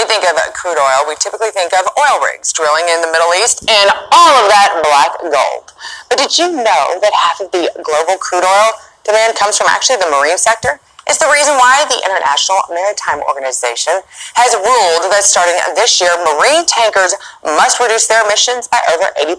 think of crude oil, we typically think of oil rigs drilling in the Middle East and all of that black gold. But did you know that half of the global crude oil demand comes from actually the marine sector? It's the reason why the International Maritime Organization has ruled that starting this year, marine tankers must reduce their emissions by over 80%.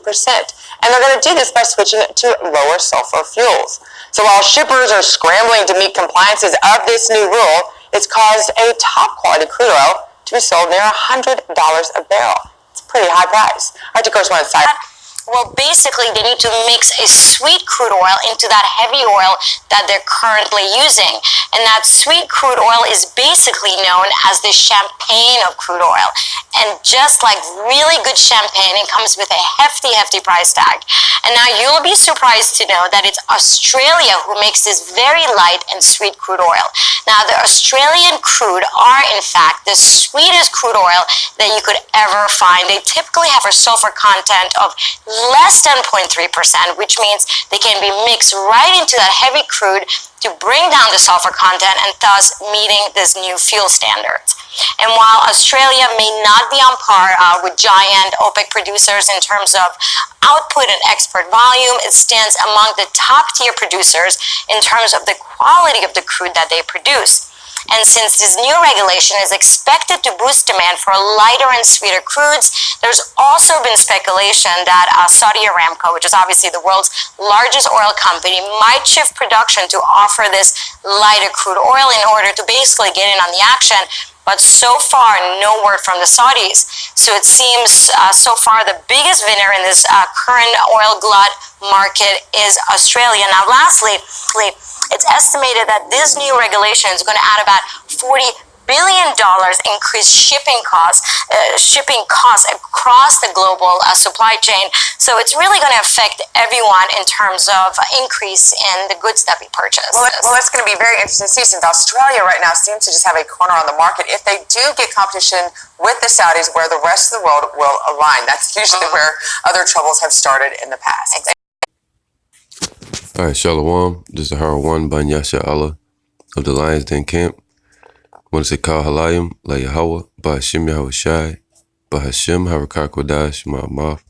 And they're going to do this by switching to lower sulfur fuels. So while shippers are scrambling to meet compliances of this new rule, it's caused a top quality crude oil to be sold near $100 a barrel. It's a pretty high price. Arctic correspondent Side. Well, basically, they need to mix a sweet crude oil into that heavy oil that they're currently using. And that sweet crude oil is basically known as the champagne of crude oil. And just like really good champagne, it comes with a hefty, hefty price tag. And now you'll be surprised to know that it's Australia who makes this very light and sweet crude oil. Now, the Australian crude are, in fact, the sweetest crude oil that you could ever find. They typically have a sulfur content of less than 0.3%, which means they can be mixed right into that heavy crude to bring down the sulfur content and thus meeting this new fuel standards. And while Australia may not be on par with giant OPEC producers in terms of output and export volume, it stands among the top tier producers in terms of the quality of the crude that they produce. And since this new regulation is expected to boost demand for lighter and sweeter crudes, there's also been speculation that Saudi Aramco, which is obviously the world's largest oil company, might shift production to offer this lighter crude oil in order to basically get in on the action. But so far, no word from the Saudis. So it seems so far the biggest winner in this current oil glut market is Australia. Now, lastly, it's estimated that this new regulation is going to add about $40 billion increased shipping costs across the global supply chain. So it's really going to affect everyone in terms of increase in the goods that we purchase. Well, it's going to be very interesting to see, since Australia right now seems to just have a corner on the market. If they do get competition with the Saudis, where the rest of the world will align, that's usually where other troubles have started in the past. Exactly. All right, Shalom. This is Harawan Ban Yasha Allah of the Lions Den camp. I want to say Kal Halayim, La Yahweh, Ba Hashem Yahweh Shai, Ba Hashem Harakar Kodash Ma'amaf.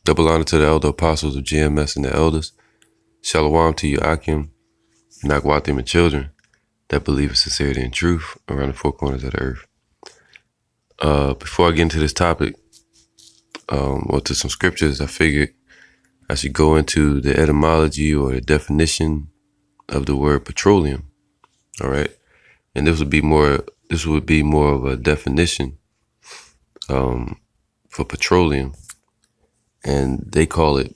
Double honor to the elder apostles of GMS and the elders. Shalom to you, Akim, and Akwatim and children that believe in sincerity and truth around the four corners of the earth. Before I get into this topic, or to some scriptures, I figured I should go into the etymology or the definition of the word petroleum. All right. And this would be more of a definition for petroleum. And they call it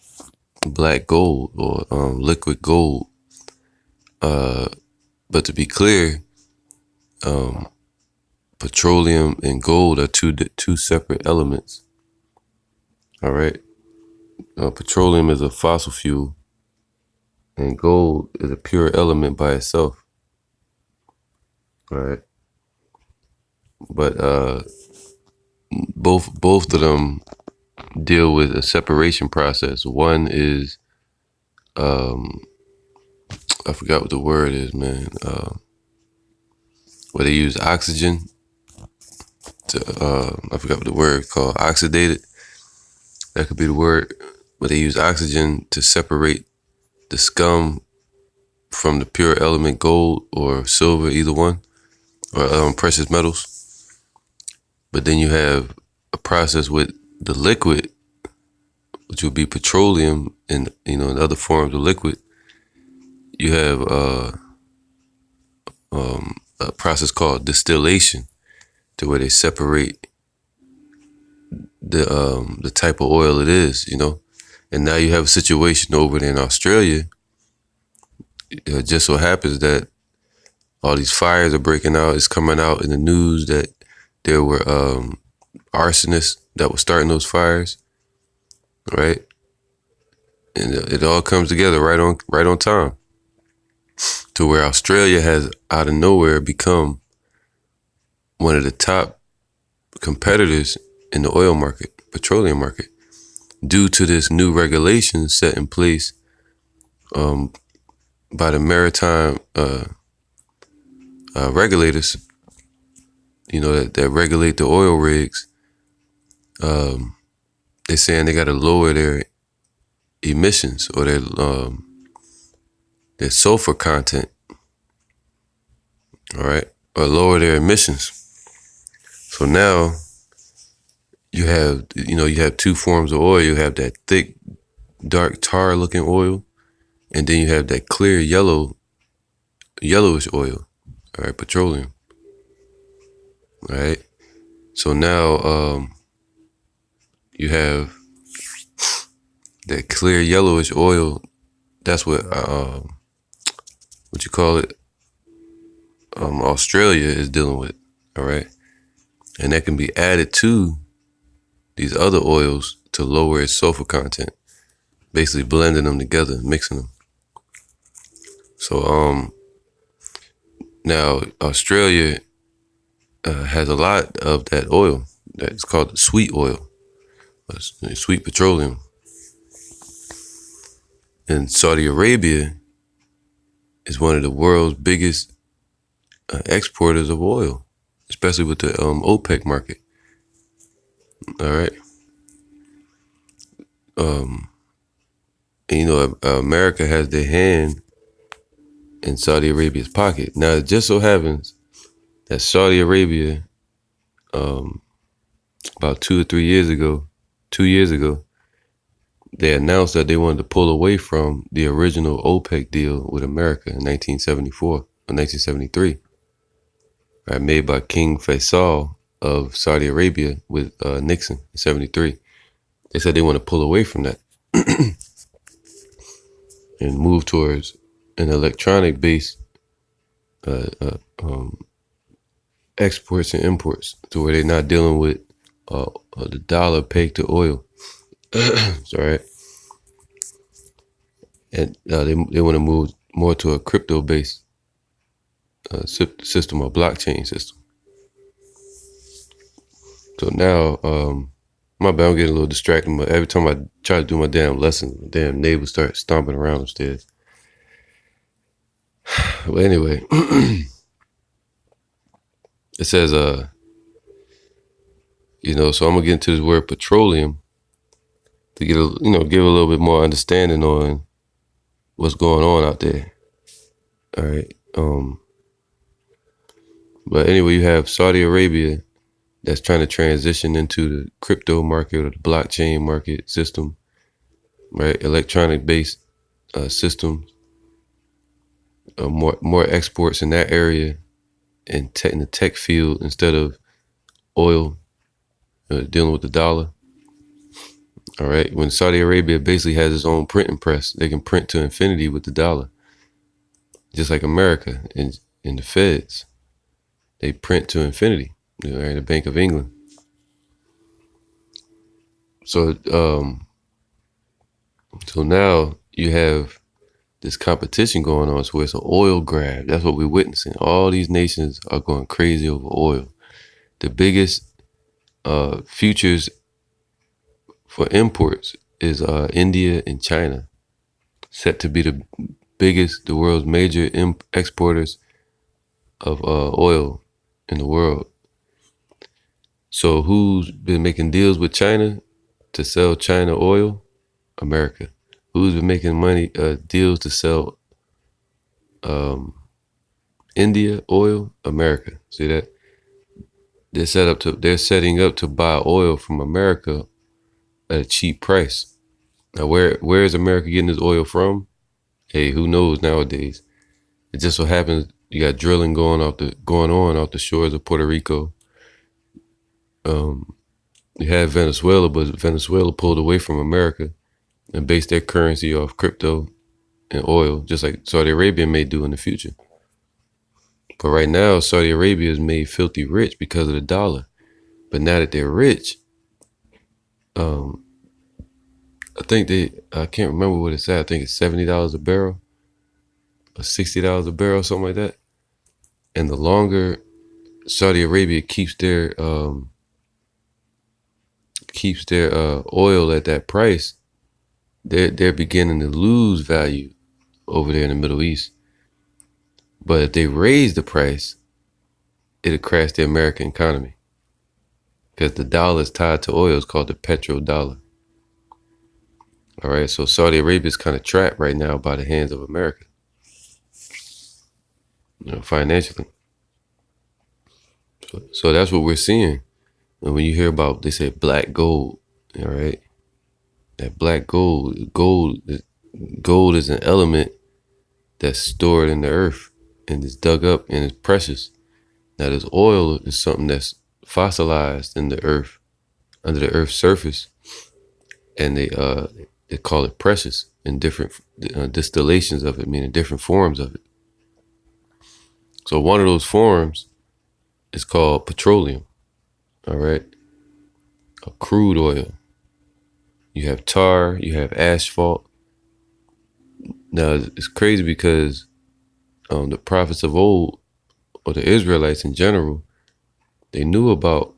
black gold or liquid gold. But to be clear, petroleum and gold are two separate elements. All right. Petroleum is a fossil fuel, and gold is a pure element by itself. All right. But both of them deal with a separation process. One is I forgot what the word is, man. Where they use oxygen to I forgot what the word called, oxidated. That could be the word. But they use oxygen to separate the scum from the pure element gold or silver, either one, or precious metals. But then you have a process with the liquid, which would be petroleum, and in other forms of liquid. You have a process called distillation, to where they separate the type of oil it is, And now you have a situation over there in Australia. It just so happens that all these fires are breaking out. It's coming out in the news that there were arsonists that were starting those fires, right? And it all comes together right on time, to where Australia has, out of nowhere, become one of the top competitors in the oil market, petroleum market, due to this new regulation set in place by the maritime regulators, that regulate the oil rigs. They're saying they got to lower their emissions or their sulfur content, all right, or lower their emissions. So now you have two forms of oil. You have that thick, dark tar looking oil, and then you have that clear yellowish oil, all right, petroleum, all right. So now you have that clear yellowish oil. That's what you call it. Australia is dealing with, all right, and that can be added to these other oils to lower its sulfur content, basically blending them together, mixing them. So now Australia has a lot of that oil. That's called the sweet oil, sweet petroleum. And Saudi Arabia is one of the world's biggest exporters of oil, especially with the OPEC market. All right. And, America has their hand in Saudi Arabia's pocket. Now, it just so happens that Saudi Arabia, about 2 years ago, they announced that they wanted to pull away from the original OPEC deal with America in 1974 or 1973, right, made by King Faisal of Saudi Arabia with Nixon in 73. They said they want to pull away from that and move towards an electronic-based exports and imports, to where they're not dealing with the dollar pegged to oil. It's all right. And they want to move more to a crypto-based system or blockchain system. So now, my bad, I'm getting a little distracted. But every time I try to do my damn lessons, my damn neighbors start stomping around upstairs. But anyway, it says, so I'm gonna get into this word petroleum to give a little bit more understanding on what's going on out there. All right. But anyway, you have Saudi Arabia that's trying to transition into the crypto market or the blockchain market system, right? Electronic-based systems, more exports in that area, in the tech field instead of oil, dealing with the dollar. All right. When Saudi Arabia basically has its own printing press, they can print to infinity with the dollar, just like America and the Feds. They print to infinity. The Bank of England. So now you have this competition going on, so it's an oil grab. That's what we're witnessing. All these nations are going crazy over oil. The biggest futures for imports is India and China, set to be the world's major exporters of oil in the world. So who's been making deals with China to sell China oil? America. Who's been making deals to sell India oil? America. See that? They're setting up to buy oil from America at a cheap price. Now, where is America getting this oil from? Hey, who knows nowadays? It just so happens you got drilling going on off the shores of Puerto Rico. You have Venezuela, but Venezuela pulled away from America and based their currency off crypto and oil, just like Saudi Arabia may do in the future. But right now, Saudi Arabia is made filthy rich because of the dollar. But now that they're rich, I can't remember what it's at. I think it's $70 a barrel or $60 a barrel, something like that. And the longer Saudi Arabia keeps their oil at that price, they're beginning to lose value over there in the Middle East. But if they raise the price it'll crash the American economy. Because the dollar is tied to oil. It's called the petrodollar. All right, so Saudi Arabia is kind of trapped right now by the hands of America, financially. So that's what we're seeing. And when you hear about, they say black gold, all right, that black gold is an element that's stored in the earth and it's dug up and it's precious. Now, this oil is something that's fossilized in the earth, under the earth's surface, and they call it precious in different distillations of it, meaning different forms of it. So one of those forms is called petroleum, all right, a crude oil. You have tar, you have asphalt. Now, it's crazy because the prophets of old, or the Israelites in general, they knew about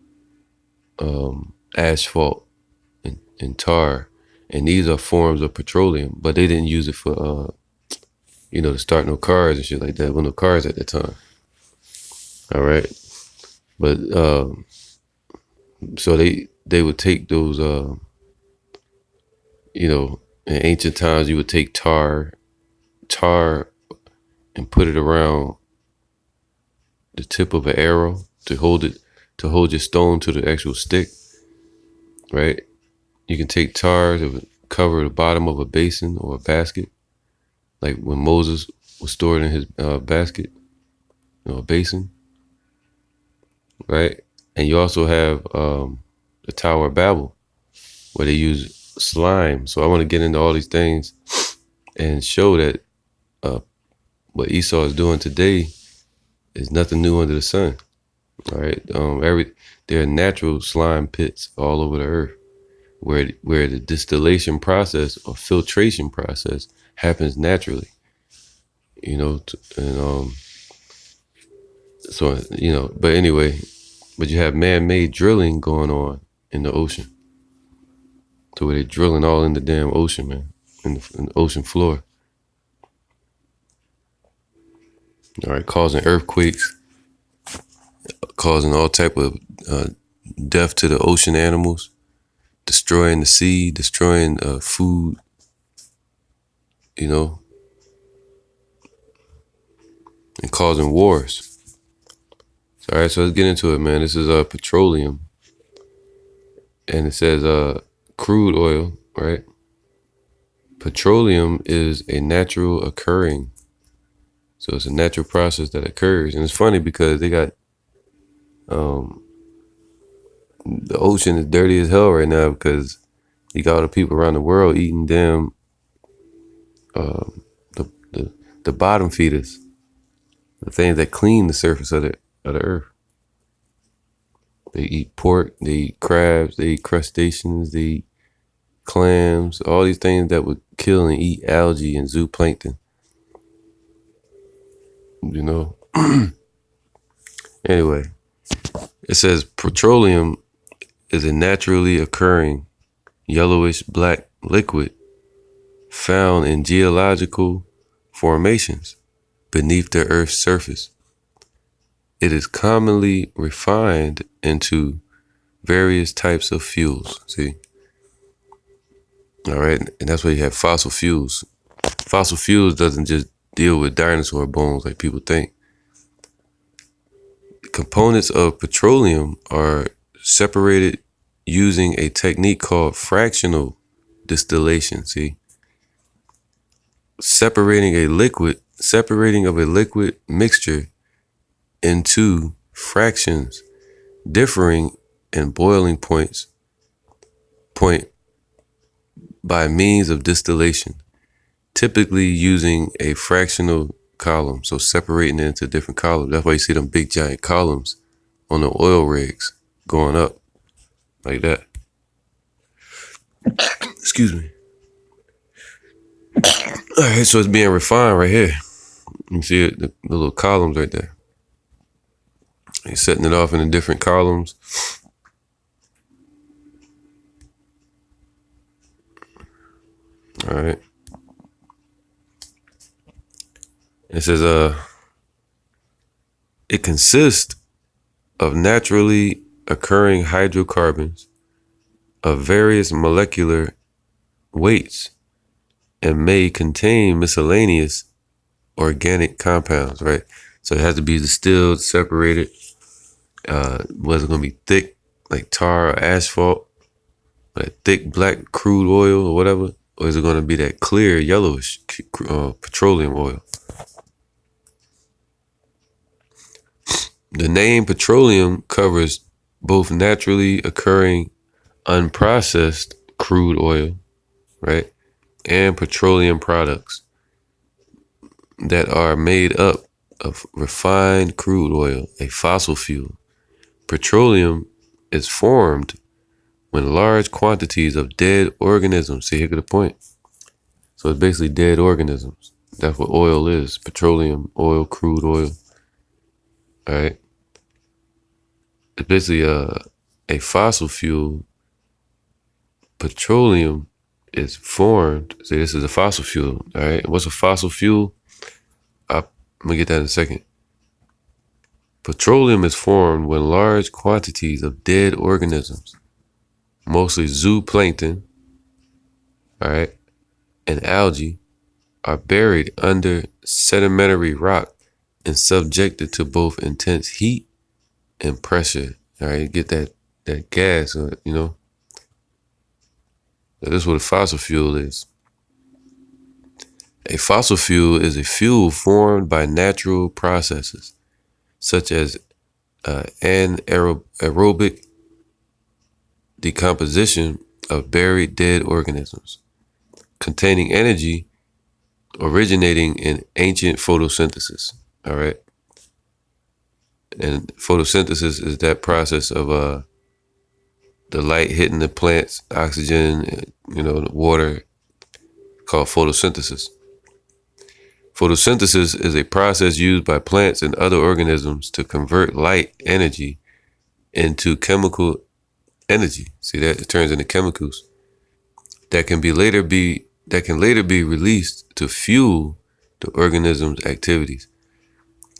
asphalt and tar, and these are forms of petroleum, but they didn't use it for, to start no cars and shit like that. Well, no cars at that time. All right, but so they would take those, in ancient times, you would take tar, and put it around the tip of an arrow to hold your stone to the actual stick, right? You can take tar to cover the bottom of a basin or a basket, like when Moses was stored in his basket, a basin, right? And you also have the Tower of Babel, where they use slime. So I want to get into all these things and show that what Esau is doing today is nothing new under the sun. All right, there are natural slime pits all over the earth where the distillation process or filtration process happens naturally. But anyway, but you have man-made drilling going on in the ocean, to where they're drilling all in the damn ocean, man, in the ocean floor. All right, causing earthquakes, causing all type of death to the ocean animals, destroying the sea, destroying food, and causing wars. All right, so let's get into it, man. This is petroleum, and it says crude oil, right? Petroleum is a natural occurring. So it's a natural process that occurs. And it's funny because they got the ocean is dirty as hell right now because you got all the people around the world eating damn the bottom feeders, the things that clean the surface of the earth. They eat pork, they eat crabs, they eat crustaceans, they eat clams, all these things that would kill and eat algae and zooplankton. Anyway, it says petroleum is a naturally occurring yellowish black liquid found in geological formations beneath the Earth's surface. It is commonly refined into various types of fuels. See? All right. And that's why you have fossil fuels. Fossil fuels doesn't just deal with dinosaur bones like people think. Components of petroleum are separated using a technique called fractional distillation. See? Separating of a liquid mixture into fractions differing in boiling point by means of distillation, typically using a fractional column, so separating it into different columns. That's why you see them big giant columns on the oil rigs going up like that. Excuse me. All right, so it's being refined right here. You see it, the little columns right there. He's setting it off into different columns. All right. It says, it consists of naturally occurring hydrocarbons of various molecular weights and may contain miscellaneous organic compounds, right? So it has to be distilled, separated. Was it going to be thick, like tar or asphalt, like thick black crude oil or whatever? Or is it going to be that clear yellowish petroleum oil? The name petroleum covers both naturally occurring unprocessed crude oil, right, and petroleum products that are made up of refined crude oil, a fossil fuel. Petroleum is formed when large quantities of dead organisms, see, here to the point. So it's basically dead organisms. That's what oil is. Petroleum, oil, crude oil. All right. It's basically a fossil fuel. Petroleum is formed. See, this is a fossil fuel. All right. What's a fossil fuel? I'm going to get that in a second. Petroleum is formed when large quantities of dead organisms, mostly zooplankton, all right, and algae, are buried under sedimentary rock and subjected to both intense heat and pressure. All right, get that gas, you know. So this is what a fossil fuel is. A fossil fuel is a fuel formed by natural processes, such as anaerobic decomposition of buried dead organisms, containing energy originating in ancient photosynthesis. All right. And photosynthesis is that process of the light hitting the plants, oxygen, you know, the water, called photosynthesis. Photosynthesis is a process used by plants and other organisms to convert light energy into chemical energy. See that? It turns into chemicals that can later be released to fuel the organism's activities.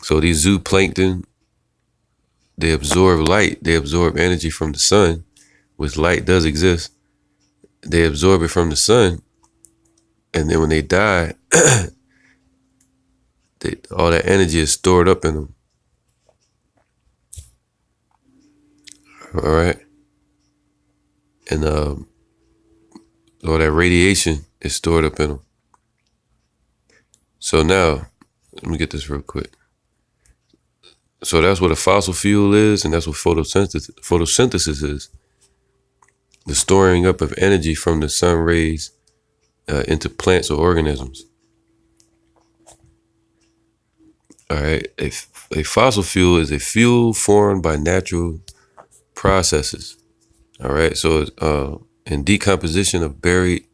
So these zooplankton, they absorb light, they absorb energy from the sun, which light does exist. They absorb it from the sun, and then when they die, all that energy is stored up in them. All right. And all that radiation is stored up in them. So now, let me get this real quick. So that's what a fossil fuel is, and that's what photosynthesis is. The storing up of energy from the sun rays into plants or organisms. All right. A fossil fuel is a fuel formed by natural processes. All right. So in decomposition of buried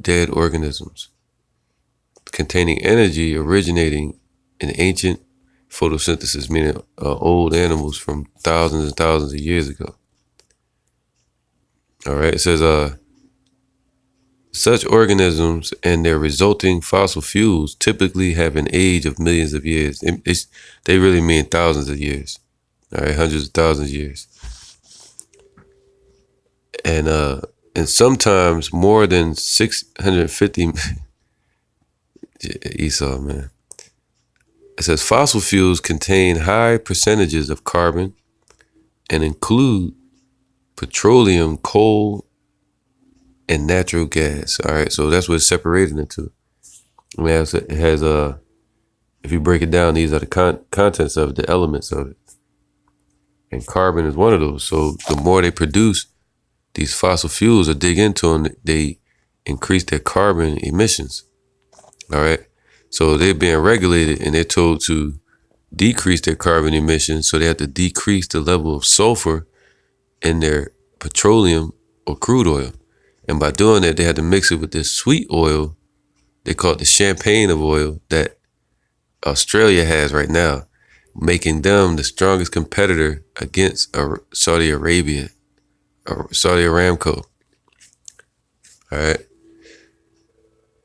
dead organisms, containing energy originating in ancient photosynthesis, meaning old animals from thousands and thousands of years ago. All right. It says such organisms and their resulting fossil fuels typically have an age of millions of years. They really mean thousands of years. All right, hundreds of thousands of years. And sometimes more than 650 Esau, man. It says fossil fuels contain high percentages of carbon and include petroleum, coal, and natural gas. All right, so that's what it's separated into. I mean, it has if you break it down, these are the contents of it, the elements of it. And carbon is one of those. So the more they produce these fossil fuels or dig into them, they increase their carbon emissions. All right. So they're being regulated and they're told to decrease their carbon emissions. So they have to decrease the level of sulfur in their petroleum or crude oil. And by doing that, they had to mix it with this sweet oil. They call it the champagne of oil that Australia has right now, making them the strongest competitor against Saudi Arabia, or Saudi Aramco. All right.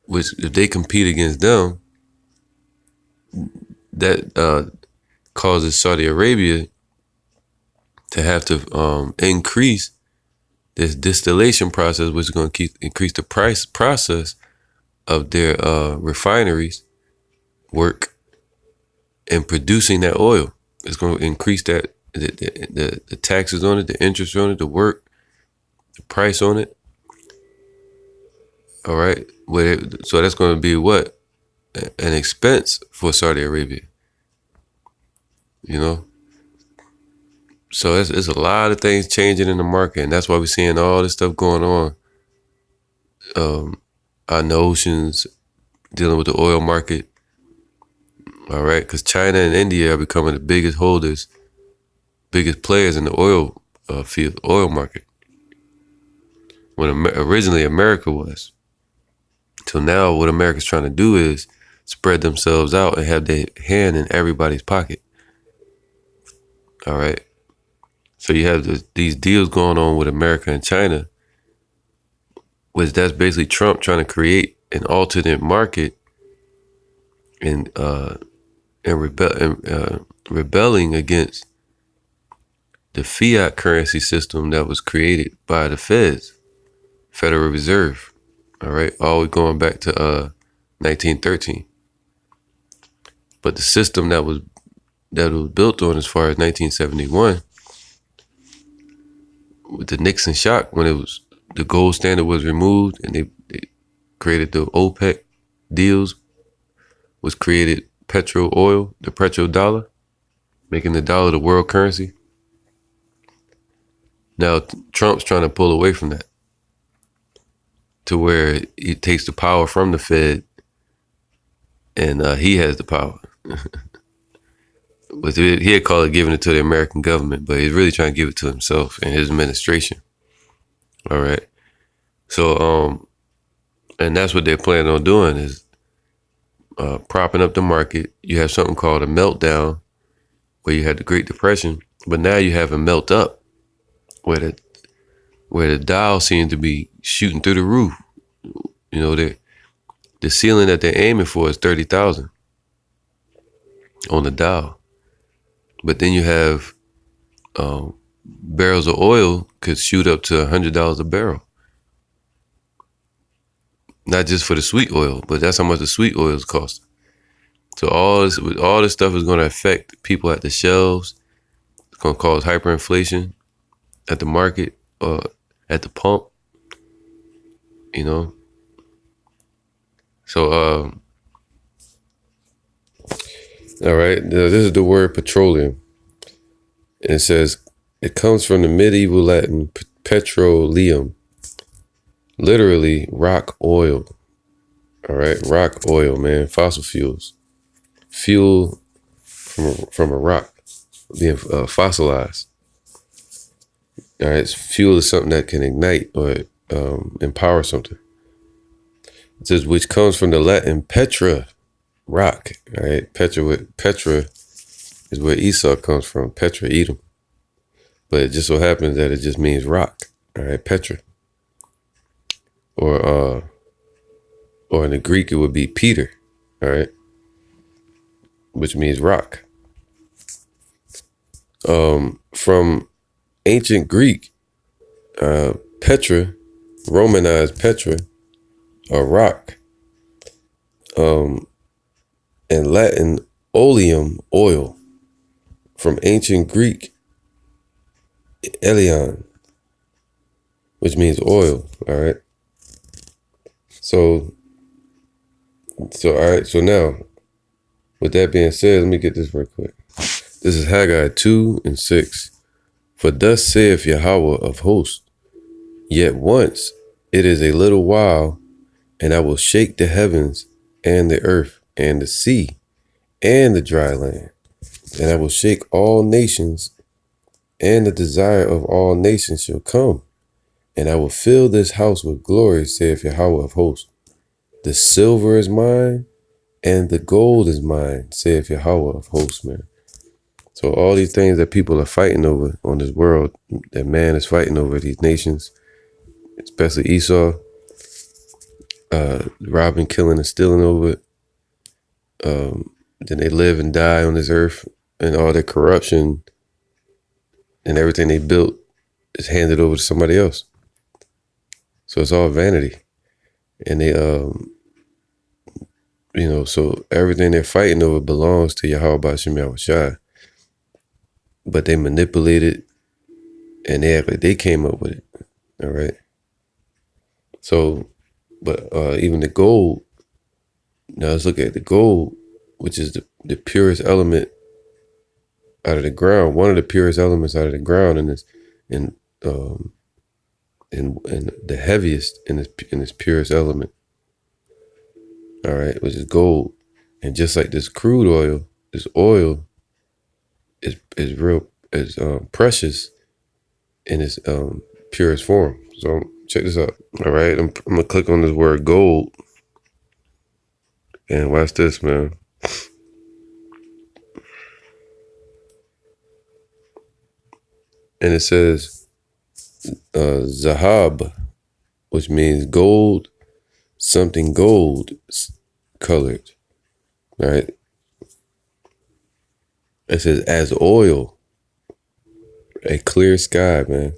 Which, if they compete against them, that causes Saudi Arabia to have to increase this distillation process, which is going to increase the process of their refineries work in producing that oil. It's going to increase that the taxes on it, the interest on it, the work, the price on it. All right, so that's going to be what? An expense for Saudi Arabia. You know, so it's a lot of things changing in the market, and that's why we're seeing all this stuff going on. Out in the oceans, dealing with the oil market. All right, because China and India are becoming the biggest holders, biggest players in the oil field, oil market. When originally America was. Till now, what America's trying to do is spread themselves out and have their hand in everybody's pocket. All right. So you have these deals going on with America and China, which that's basically Trump trying to create an alternate market and rebelling against the fiat currency system that was created by the Feds, Federal Reserve. All right, always going back to 1913. But the system that was built on as far as 1971, with the Nixon shock, when it was the gold standard was removed and they created the OPEC deals, was created oil, the petrodollar, making the dollar the world currency. Now Trump's trying to pull away from that, to where he takes the power from the Fed and he has the power. But he'd call it giving it to the American government, but he's really trying to give it to himself and his administration. All right. So, and that's what they're planning on doing, is propping up the market. You have something called a meltdown, where you had the Great Depression, but now you have a melt up, where the dial seems to be shooting through the roof. You know, the ceiling that they're aiming for is 30,000 on the dial. But then you have barrels of oil could shoot up to $100 a barrel. Not just for the sweet oil, but that's how much the sweet oil is costing. So all this stuff is going to affect people at the shelves. It's going to cause hyperinflation at the market, at the pump. You know. So all right, now, this is the word petroleum. It says it comes from the medieval Latin petroleum, literally rock oil. All right, rock oil, man, fossil fuels, fuel from a rock being fossilized. All right, fuel is something that can ignite or empower something. It says which comes from the Latin petra, rock. All right, Petra is where Esau comes from, Petra, Edom. But it just so happens that it just means rock. All right, Petra. Or in the Greek it would be Peter. All right, which means rock. From ancient Greek, Petra, Romanized Petra, or rock. In Latin, oleum, oil. From ancient Greek, elion, which means oil. All right. So all right. So now, with that being said, let me get this real quick. This is Haggai 2:6. For thus saith Yahweh of hosts, yet once it is a little while, and I will shake the heavens and the earth and the sea and the dry land, and I will shake all nations, and the desire of all nations shall come, and I will fill this house with glory, saith Yahweh of hosts. The silver is mine, and the gold is mine, saith Yahweh of hosts, man. So all these things that people are fighting over on this world, that man is fighting over, these nations, especially Esau, robbing, killing, and stealing over it. Then they live and die on this earth, and all their corruption and everything they built is handed over to somebody else. So it's all vanity. And they, so everything they're fighting over belongs to Yahweh Ba'Shem Yahushua. But they manipulate it, and they act like they came up with it. All right. So, but even the gold, now let's look at the gold, which is the purest element out of the ground, one of the purest elements out of the ground, and the heaviest in its purest element. All right, which is gold. And just like this crude oil, this oil is real precious in its purest form. So check this out. All right, I'm gonna click on this word gold, and watch this, man. And it says Zahab, which means gold, something gold colored. All right. It says as oil, a clear sky, man.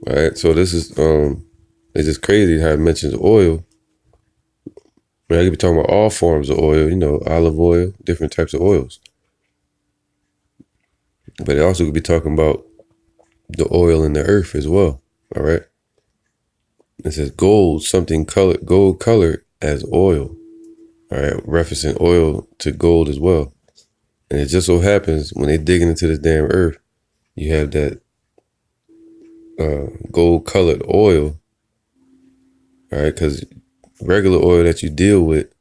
All right. So this is it's just crazy how it mentions oil. I mean, I could be talking about all forms of oil, olive oil, different types of oils. But it also could be talking about the oil in the earth as well. All right. It says gold, something colored, gold colored as oil. All right. Referencing oil to gold as well. And it just so happens when they digging into this damn earth, you have that gold colored oil. All right. Because regular oil that you deal with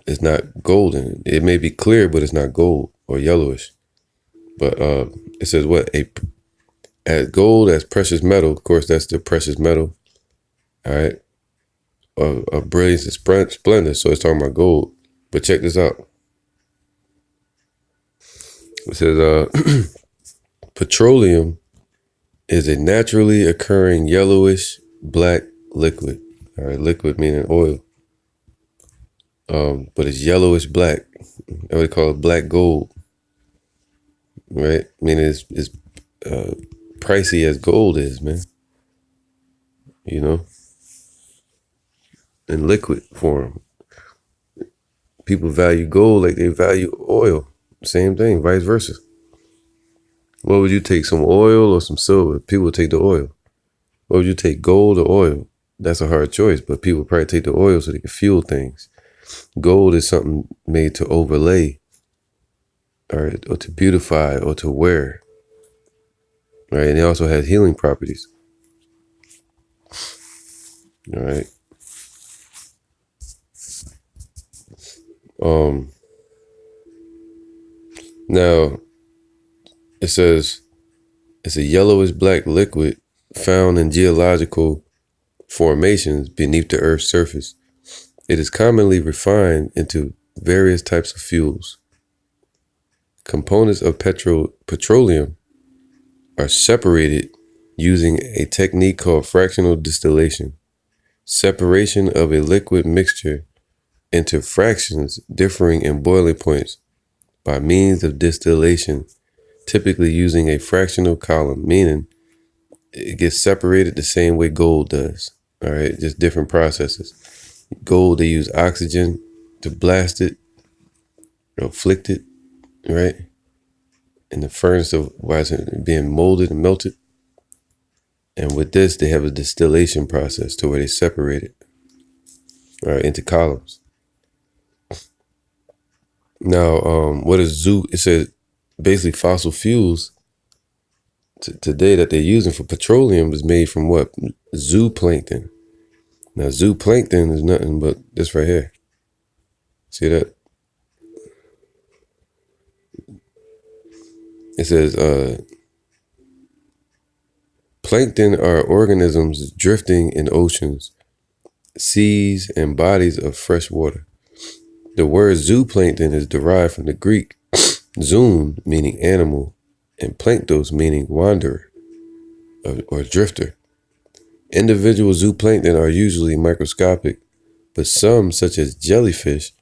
is not golden. It may be clear, but it's not gold or yellowish. But it says what? As gold as precious metal. Of course, that's the precious metal. All right. Of brilliance and splendor. So it's talking about gold. But check this out. It says petroleum is a naturally occurring yellowish black liquid. All right. Liquid meaning oil. But it's yellowish black. I would call it black gold. Right? I mean, it's pricey as gold is, man. In liquid form. People value gold like they value oil. Same thing, vice versa. What would you take, some oil or some silver? People take the oil. What would you take, gold or oil? That's a hard choice, but people probably take the oil so they can fuel things. Gold is something made to overlay, or to beautify, or to wear. Right? And it also has healing properties. All right. Now it says it's a yellowish black liquid found in geological formations beneath the Earth's surface. It is commonly refined into various types of fuels. Components of petroleum are separated using a technique called fractional distillation. Separation of a liquid mixture into fractions differing in boiling points by means of distillation, typically using a fractional column, meaning it gets separated the same way gold does. All right, just different processes. Gold, they use oxygen to blast it, flick it, right? In the furnace of why it's being molded and melted. And with this, they have a distillation process to where they separate it, all right, into columns. Now, what is it says basically fossil fuels today that they're using for petroleum is made from what? Zooplankton. Now, zooplankton is nothing but this right here. See that? It says plankton are organisms drifting in oceans, seas, and bodies of fresh water. The word zooplankton is derived from the Greek zoon, meaning animal, and planktos, meaning wanderer or drifter. Individual zooplankton are usually microscopic, but some, such as jellyfish,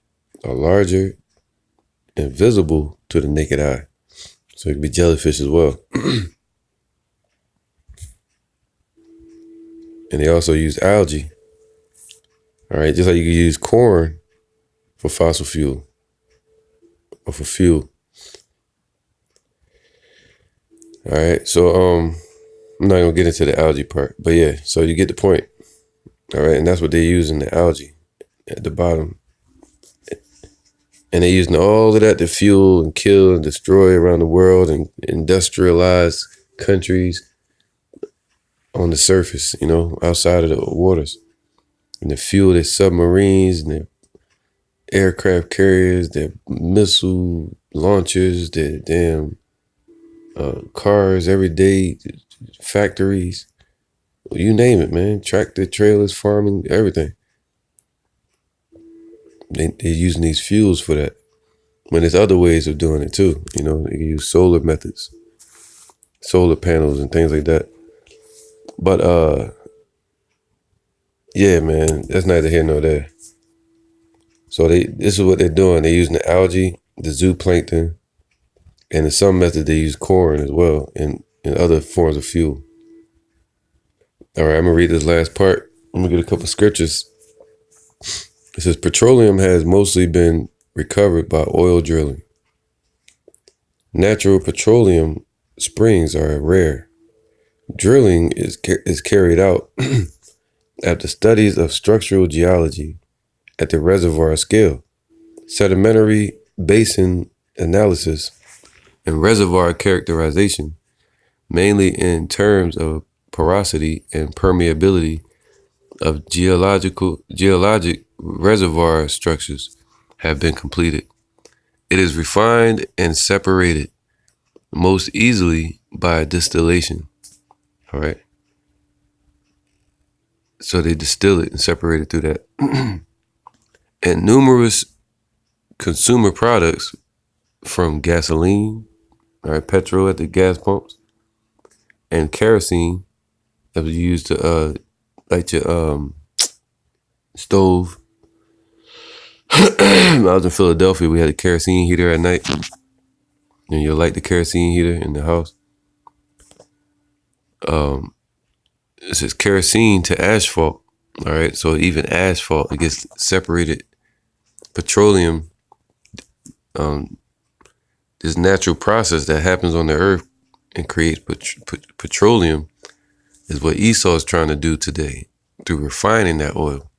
are larger and visible to the naked eye. So it could be jellyfish as well. And they also use algae. All right, just like you could use corn for fossil fuel or for fuel. All right, so I'm not gonna get into the algae part, but yeah, so you get the point. All right, and that's what they use in the algae at the bottom. And they're using all of that to fuel and kill and destroy around the world and industrialize countries on the surface, you know, outside of the waters. And to fuel their submarines and their aircraft carriers, their missile launchers, their damn cars, everyday factories, you name it, man. Tractor trailers, farming, everything. They're using these fuels for that. When there's other ways of doing it too, you know, they can use solar methods, solar panels and things like that. But yeah, man, that's neither here nor there. So this is what they're doing. They're using the algae, the zooplankton, and in some methods they use corn as well and other forms of fuel. All right, I'm gonna read this last part. I'm gonna get a couple scriptures. It says petroleum has mostly been recovered by oil drilling. Natural petroleum springs are rare. Drilling is carried out after studies of structural geology at the reservoir scale, sedimentary basin analysis, and reservoir characterization, mainly in terms of porosity and permeability of geologic reservoir structures, have been completed. It is refined and separated most easily by distillation. All right. So they distill it and separate it through that. And numerous consumer products from gasoline, all right, petrol at the gas pumps, and kerosene that was used to light your stove. I was in Philadelphia. We had a kerosene heater at night, and you'll light the kerosene heater in the house. It says kerosene to asphalt. All right, so even asphalt, it gets separated. Petroleum, this natural process that happens on the earth and creates petroleum, is what Esau is trying to do today through refining that oil.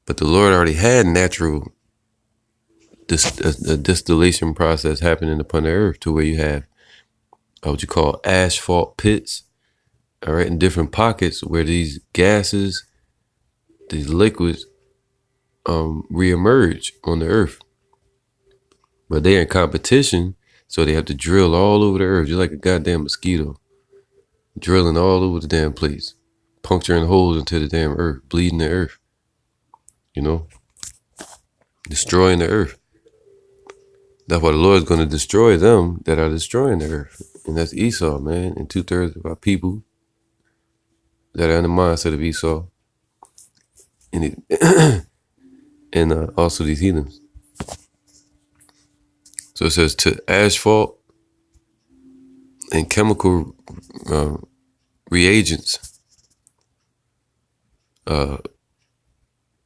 But the Lord already had natural a distillation process happening upon the earth to where you have what you call asphalt pits, all right, in different pockets where these gases, these liquids, reemerge on the earth. But they're in competition, so they have to drill all over the earth, just like a goddamn mosquito, drilling all over the damn place, puncturing holes into the damn earth, bleeding the earth, you know, destroying the earth. That's why the Lord's going to destroy them that are destroying the earth. And that's Esau, man, and 2/3 of our people that are in the mindset of Esau. And also these heathens. So it says to asphalt and chemical reagents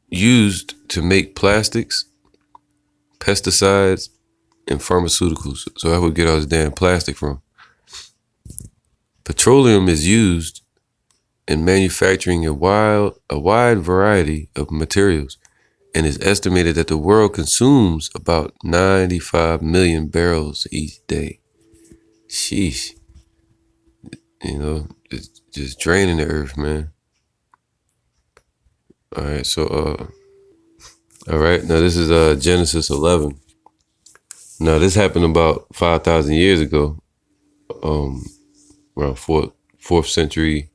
used to make plastics, pesticides, and pharmaceuticals. So I would get all this damn plastic from. Petroleum is used in manufacturing a wide variety of materials, and it's estimated that the world consumes about 95 million barrels each day. Sheesh. You know, it's just draining the earth, man. All right, so, all right, now this is Genesis 11. Now this happened about 5,000 years ago, around fourth century,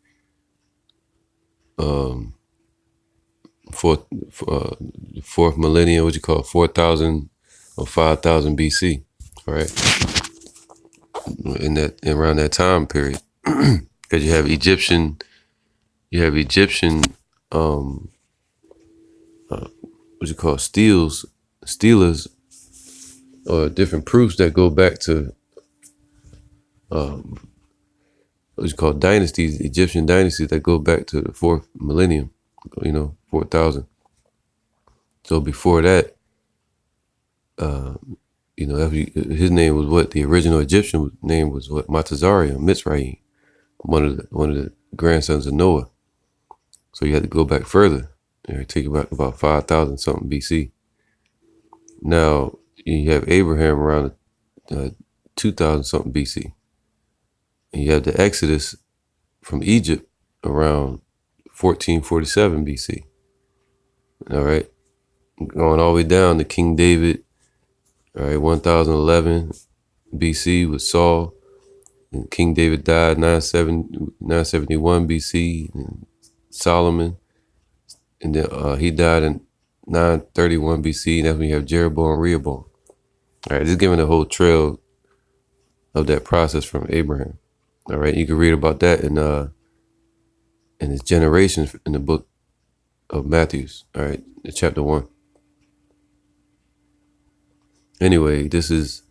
fourth millennium, what you call it, 4,000 or 5,000 BC, all right? Around that time period, because you have Egyptian, what you call steelers, or different proofs that go back to what you call dynasties, Egyptian dynasties that go back to the 4th millennium, 4,000. So before that, his name was what? The original Egyptian name was what? Matazari or Mitzrayim, one of the grandsons of Noah. So you had to go back further. Take it back about 5,000 something BC. Now you have Abraham around 2,000 something BC. And you have the Exodus from Egypt around 1447 BC. All right. Going all the way down to King David. All right. 1011 BC with Saul. And King David died 971 BC. And Solomon. And then he died in 931 BC. And that's when you have Jeroboam and Rehoboam. All right. Just giving the whole trail of that process from Abraham. All right. You can read about that in his generations in the book of Matthews. All right. Chapter 1. Anyway, this is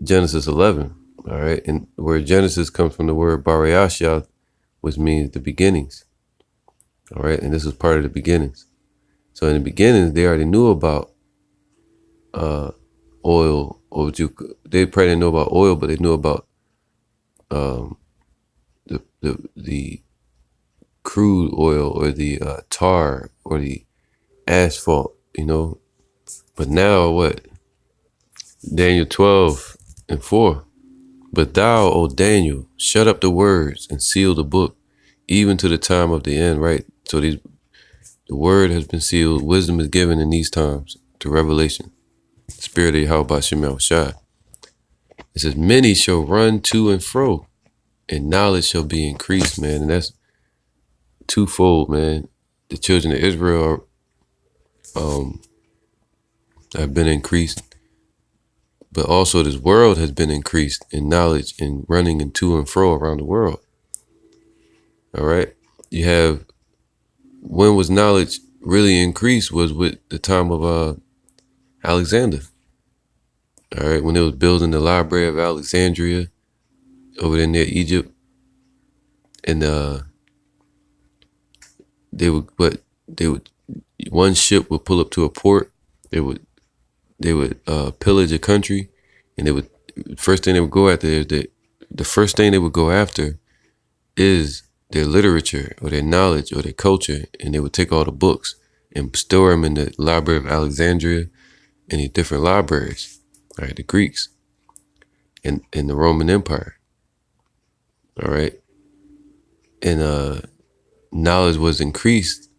Genesis 11. All right. And where Genesis comes from the word Barayasha, which means the beginnings. All right. And this is part of the beginnings. So in the beginnings, they already knew about oil, or they probably didn't know about oil, but they knew about the crude oil or the tar or the asphalt, But now what? Daniel 12:4. But thou, O Daniel, shut up the words and seal the book, even to the time of the end, right? So the word has been sealed. Wisdom is given in these times to revelation. Spirit of Yahweh Shemel Shai. It says, many shall run to and fro, and knowledge shall be increased, man. And that's twofold, man. The children of Israel have been increased, but also this world has been increased in knowledge and running and to and fro around the world. All right. You have, when was knowledge really increased was with the time of Alexander. All right. When they was building the Library of Alexandria over there near Egypt. And one ship would pull up to a port. They would pillage a country, and the first thing they would go after is their literature or their knowledge or their culture, and they would take all the books and store them in the Library of Alexandria and the different libraries, all right, the Greeks and the Roman Empire, all right, and knowledge was increased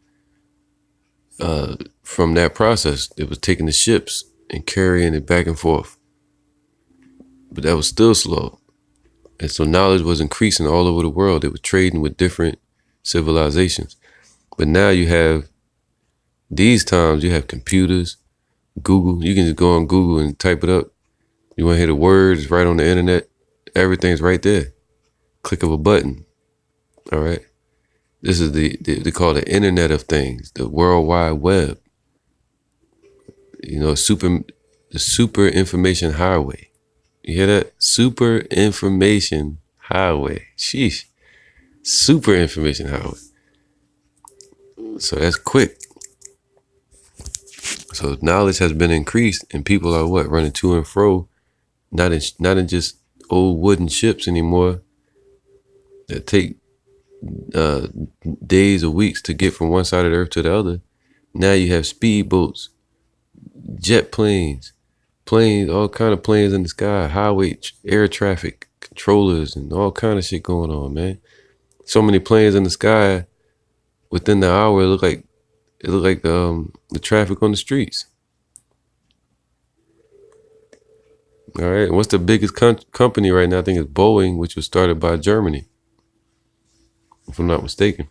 from that process. It was taking the ships and carrying it back and forth, but that was still slow. And so knowledge was increasing all over the world. They were trading with different civilizations. But now you have, these times, you have computers, Google. You can just go on Google and type it up. You want to hear the words right on the internet. Everything's right there. Click of a button. All right. This is they call it the Internet of Things, the World Wide Web. The super information highway. You hear that? Super information highway. Sheesh. Super information highway. So that's quick. So knowledge has been increased, and people are running to and fro, not in just old wooden ships anymore that take days or weeks to get from one side of the earth to the other. Now you have speedboats, jet planes, all kind of planes in the sky, highway, air traffic controllers, and all kind of shit going on, man. So many planes in the sky. Within the hour, it looked like the traffic on the streets. All right. What's the biggest company right now? I think it's Boeing, which was started by Germany, if I'm not mistaken.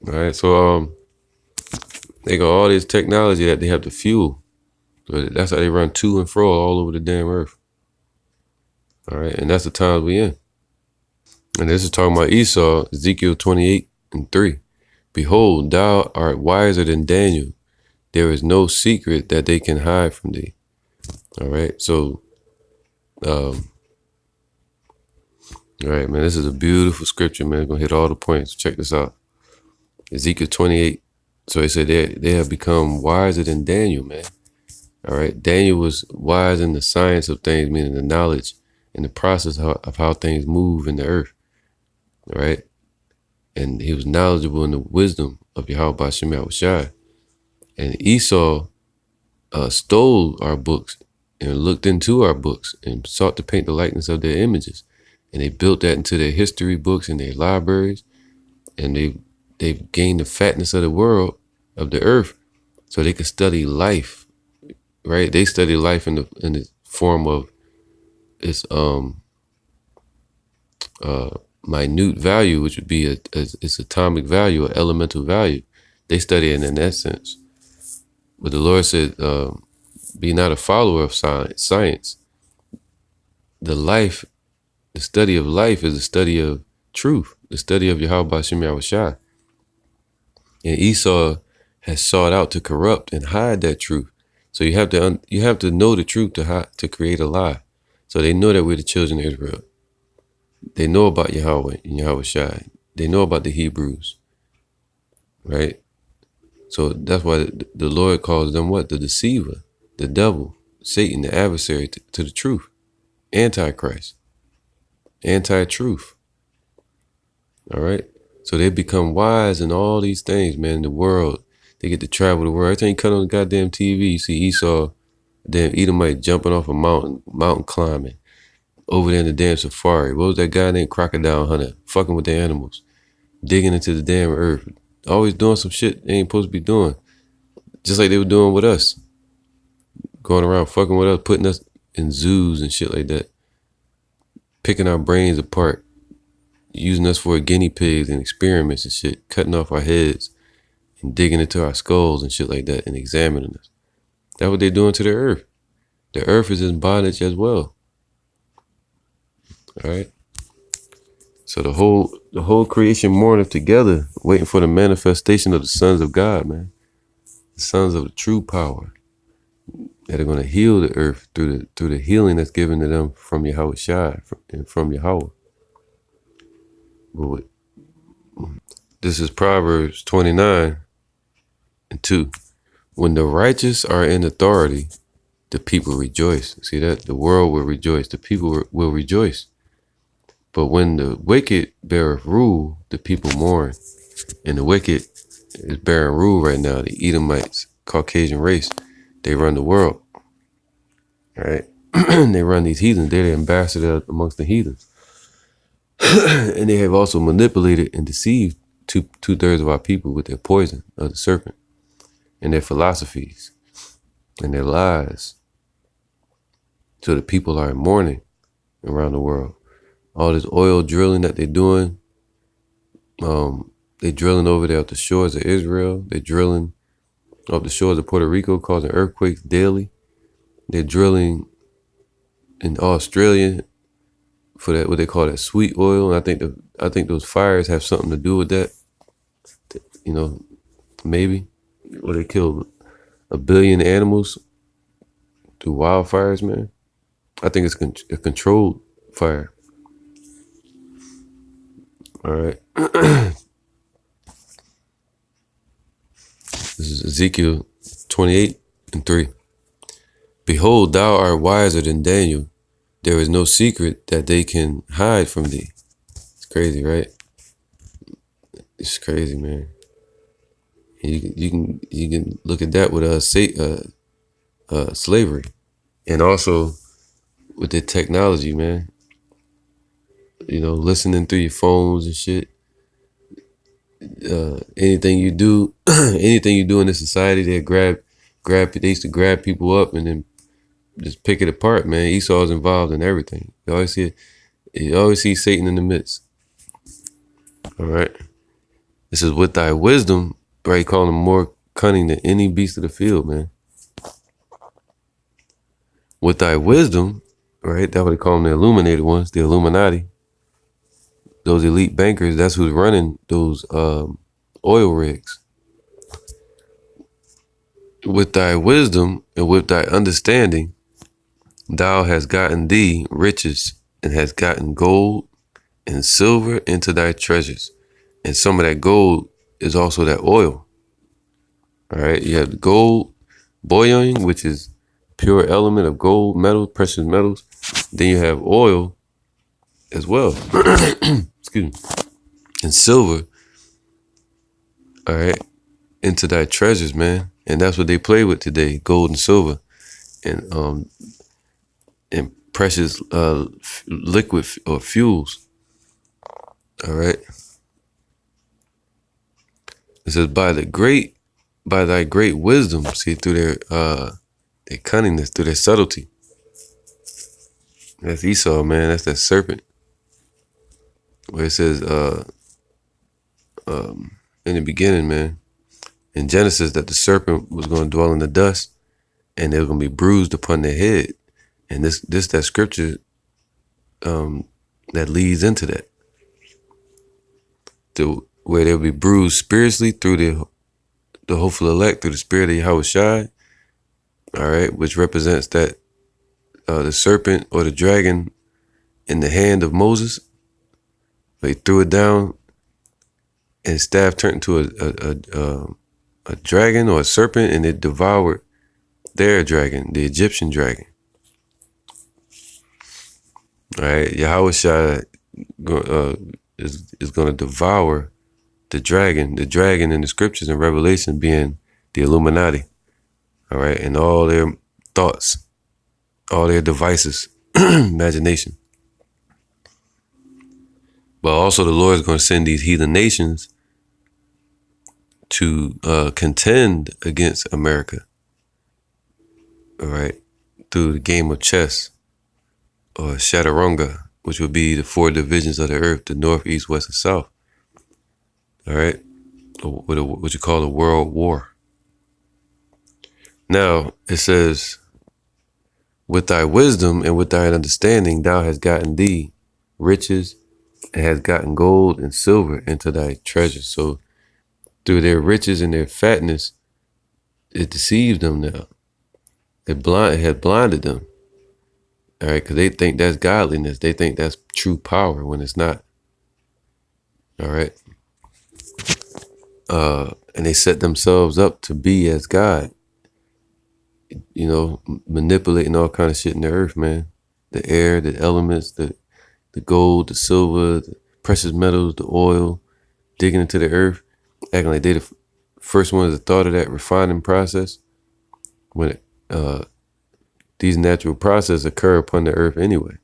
All right. So they got all this technology that they have to fuel. So that's how they run to and fro all over the damn earth. All right. And that's the times we in. And this is talking about Esau, Ezekiel 28:3. Behold, thou art wiser than Daniel. There is no secret that they can hide from thee. All right. So All right, man, this is a beautiful scripture, man. Gonna hit all the points. Check this out. Ezekiel 28. So he said they have become wiser than Daniel, man. All right. Daniel was wise in the science of things, meaning the knowledge and the process of how things move in the earth. All right. And he was knowledgeable in the wisdom of Yahweh Ba'Shem Yahushai. And Esau stole our books and looked into our books and sought to paint the likeness of their images. And they built that into their history books and their libraries. And they've gained the fatness of the world, of the earth, so they could study life, right? They study life in the form of its minute value, which would be its atomic value or elemental value. They study it in that sense. But the Lord said, be not a follower of science. The study of life is the study of truth, the study of Yahweh Ba'Shem Yahushai. And Esau has sought out to corrupt and hide that truth. So you have to know the truth to create a lie. So they know that we're the children of Israel. They know about Yahweh and Yahushai. They know about the Hebrews, right? So that's why the Lord calls them what? The deceiver, the devil, Satan, the adversary to the truth, Antichrist, anti-truth. All right. So they become wise in all these things, man. The world, they get to travel the world. Every time you cut on the goddamn TV, you see Esau, damn Edomite jumping off a mountain climbing over there in the damn safari. What was that guy named Crocodile Hunter? Fucking with the animals, digging into the damn earth, always doing some shit they ain't supposed to be doing. Just like they were doing with us, going around fucking with us, putting us in zoos and shit like that, picking our brains apart, using us for guinea pigs and experiments and shit, cutting off our heads and digging into our skulls and shit like that and examining us. That's what they're doing to the earth. The earth is in bondage as well. All right. So the whole creation mourneth together, waiting for the manifestation of the sons of God, man. The sons of the true power that are going to heal the earth through the healing that's given to them from Yahweh Shai and from Yahweh. But this is Proverbs 29:2. When the righteous are in authority, the people rejoice. See that? The world will rejoice. The people will rejoice. But when the wicked beareth rule, the people mourn. And the wicked is bearing rule right now. The Edomites, Caucasian race, they run the world. All right? They run these heathens. They're the ambassador amongst the heathens. And they have also manipulated and deceived two-thirds of our people with their poison of the serpent and their philosophies and their lies. So the people are in mourning around the world. All this oil drilling that they're doing, they're drilling over there off the shores of Israel. They're drilling off the shores of Puerto Rico, causing earthquakes daily. They're drilling in Australia for that, what they call that sweet oil. And I think those fires have something to do with that. You know, maybe. Or they killed 1 billion animals through wildfires, man. I think it's a controlled fire. All right. This is Ezekiel 28:3. Behold, thou art wiser than Daniel. There is no secret that they can hide from thee. It's crazy, right? It's crazy, man. You can look at that with slavery, and also with the technology, man. You know, listening through your phones and shit. Anything you do in this society, they used to grab people up and then just pick it apart, man. Esau's involved in everything. You always see Satan in the midst. All right. This is with thy wisdom, right? Calling him more cunning than any beast of the field, man. With thy wisdom, right? That's what they call them, the illuminated ones, the Illuminati. Those elite bankers, that's who's running those oil rigs. With thy wisdom and with thy understanding, Thou hast gotten thee riches, and hast gotten gold and silver into thy treasures. And some of that gold is also that oil. All right. You have the gold bullion, which is pure element of gold, metal, precious metals. Then you have oil as well. Excuse me. And silver. All right. Into thy treasures, man. And that's what they play with today, gold and silver. And precious liquid or fuels. All right. It says by thy great wisdom, see, through their cunningness, through their subtlety. That's Esau, man. That's that serpent. Where it says in the beginning, man, in Genesis, that the serpent was going to dwell in the dust, and they were going to be bruised upon their head. And this that scripture that leads into that, where they'll be bruised spiritually through the hopeful elect, through the spirit of Yahweh Shai, all right, which represents that the serpent or the dragon in the hand of Moses. They threw it down, and staff turned into a dragon or a serpent, and it devoured their dragon, the Egyptian dragon. All right, Yahweh Shai is going to devour the dragon in the scriptures and Revelation being the Illuminati. All right, and all their thoughts, all their devices, imagination. But also the Lord is going to send these heathen nations to contend against America. All right, through the game of chess or Chaturanga, which would be the 4 divisions of the earth, the north, east, west, and south. All right, what you call a world war. Now, it says, with thy wisdom and with thy understanding, thou hast gotten thee riches and hast gotten gold and silver into thy treasures. So through their riches and their fatness, it deceived them now. It had blinded them. All right, because they think that's godliness. They think that's true power when it's not. All right. And they set themselves up to be as God. You know, manipulating all kind of shit in the earth, man. The air, the elements, the gold, the silver, the precious metals, the oil, digging into the earth, acting like they the first ones that thought of that refining process. When these natural processes occur upon the earth anyway.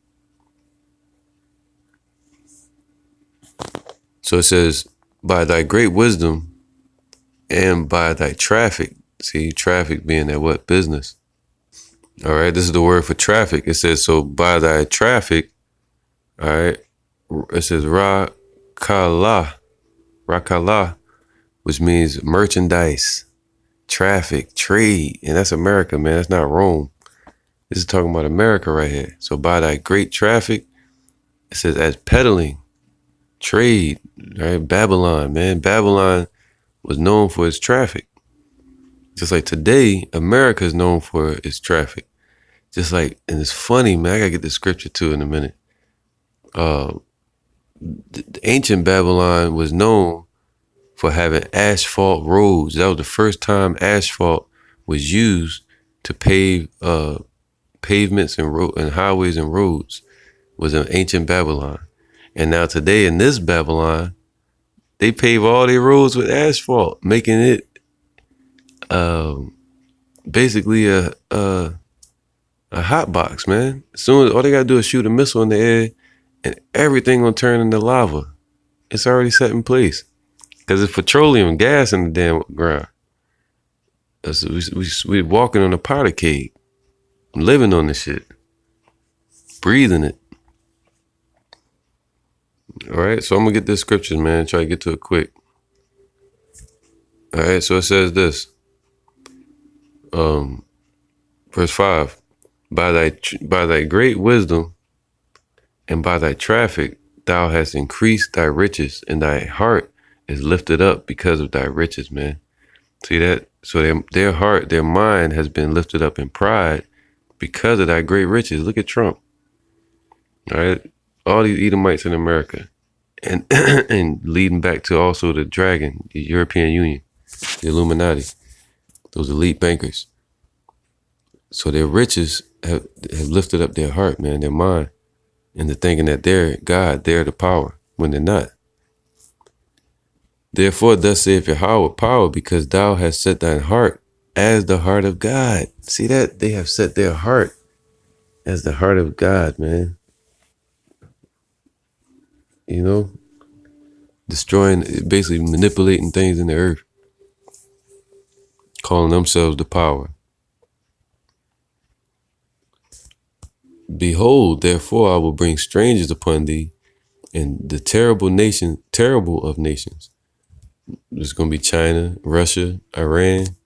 So it says, by thy great wisdom and by thy traffic. See, traffic being that what? Business. All right, this is the word for traffic. It says, so by thy traffic, all right, it says rakala, which means merchandise, traffic, trade. And that's America, man. That's not Rome. This is talking about America right here. So by thy great traffic, it says as peddling, trade, right? Babylon, man. Babylon was known for its traffic. Just like today, America is known for its traffic. Just like, and it's funny, man, I gotta get the scripture too in a minute. The ancient Babylon was known for having asphalt roads. That was the first time asphalt was used to pave pavements and highways and roads, was in ancient Babylon. And now today in this Babylon, they pave all their roads with asphalt, making it basically a hot box, man. As soon as all they gotta do is shoot a missile in the air, and everything gonna turn into lava. It's already set in place because it's petroleum gas in the damn ground. We walking on a powder keg, living on this shit, breathing it. All right, so I'm gonna get this scripture, man. Try to get to it quick. All right, so it says this. Verse 5. By thy great wisdom and by thy traffic, thou hast increased thy riches, and thy heart is lifted up because of thy riches, man. See that? So their heart, their mind has been lifted up in pride because of that great riches. Look at Trump. All right. All these Edomites in America. And and leading back to also the dragon, the European Union, the Illuminati, those elite bankers. So their riches have lifted up their heart, man, their mind, into thinking that they're God, they're the power, when they're not. Therefore, thus saith Yahweh, power, because thou hast set thine heart as the heart of God. See that? They have set their heart as the heart of God, man. You know? Destroying, basically manipulating things in the earth. Calling themselves the power. Behold, therefore, I will bring strangers upon thee, and the terrible of nations. There's going to be China, Russia, Iran.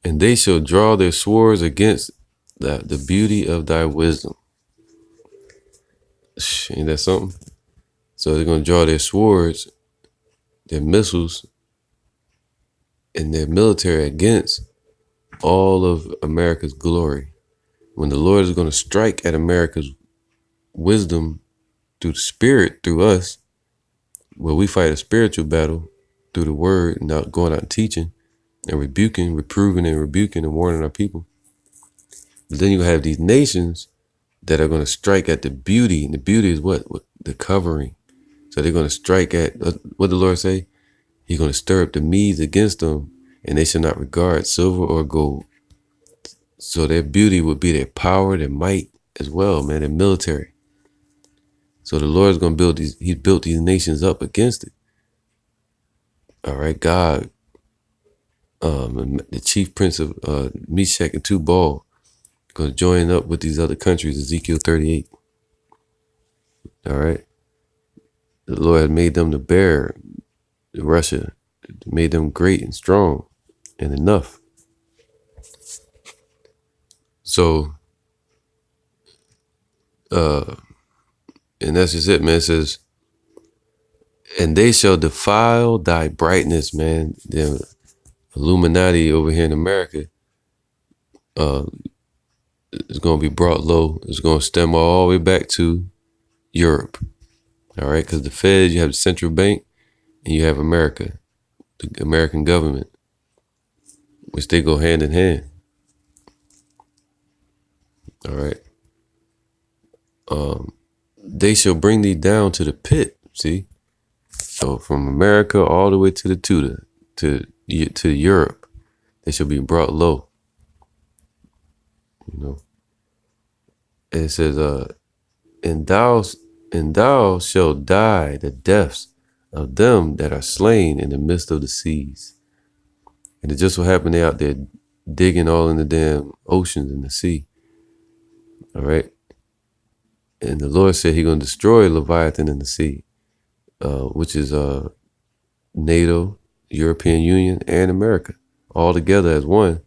And they shall draw their swords against the beauty of thy wisdom. Ain't that something? So they're going to draw their swords, their missiles, and their military against all of America's glory. When the Lord is going to strike at America's wisdom through the Spirit, through us, where we fight a spiritual battle through the word, not going out and teaching and rebuking, reproving and rebuking and warning our people. But then you have these nations that are going to strike at the beauty. And the beauty is what? The covering. So they're going to strike at, what the Lord say? He's going to stir up the Medes against them, and they shall not regard silver or gold. So their beauty would be their power, their might as well, man, their military. So the Lord is going to build these, he built these nations up against it. All right, God, the chief prince of Meshach and Tubal, going to join up with these other countries, Ezekiel 38. All right. The Lord had made them to bear Russia, made them great and strong and enough. So, and that's just it, man. It says, and they shall defile thy brightness, man. The Illuminati over here in America is going to be brought low. It's going to stem all the way back to Europe. All right, because the Fed, you have the central bank, and you have America, the American government, which they go hand in hand. All right. They shall bring thee down to the pit. See, so from America all the way to the Tudor, to Europe, they shall be brought low. You know, and it says, and thou shalt die the deaths of them that are slain in the midst of the seas. And it just so happened they out there digging all in the damn oceans and the sea. All right. And the Lord said he's going to destroy Leviathan in the sea, which is NATO, European Union, and America, all together as one.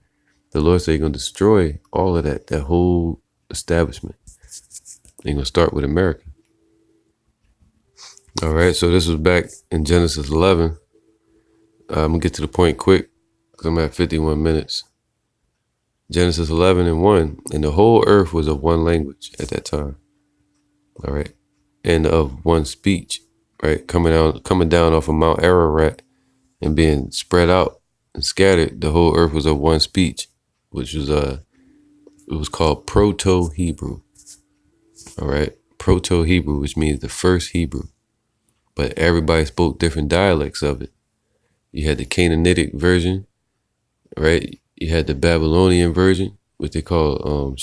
The Lord said he's going to destroy all of that whole establishment. He's going to start with America. All right, so this was back in Genesis 11. I'm going to get to the point quick because I'm at 51 minutes. Genesis 11:1, and the whole earth was of one language at that time. All right, and of one speech, right? Coming down off of Mount Ararat and being spread out and scattered, the whole earth was of one speech, which was it was called Proto-Hebrew. All right, Proto-Hebrew, which means the first Hebrew, but everybody spoke different dialects of it. You had the Canaanitic version, right? You had the Babylonian version, which they call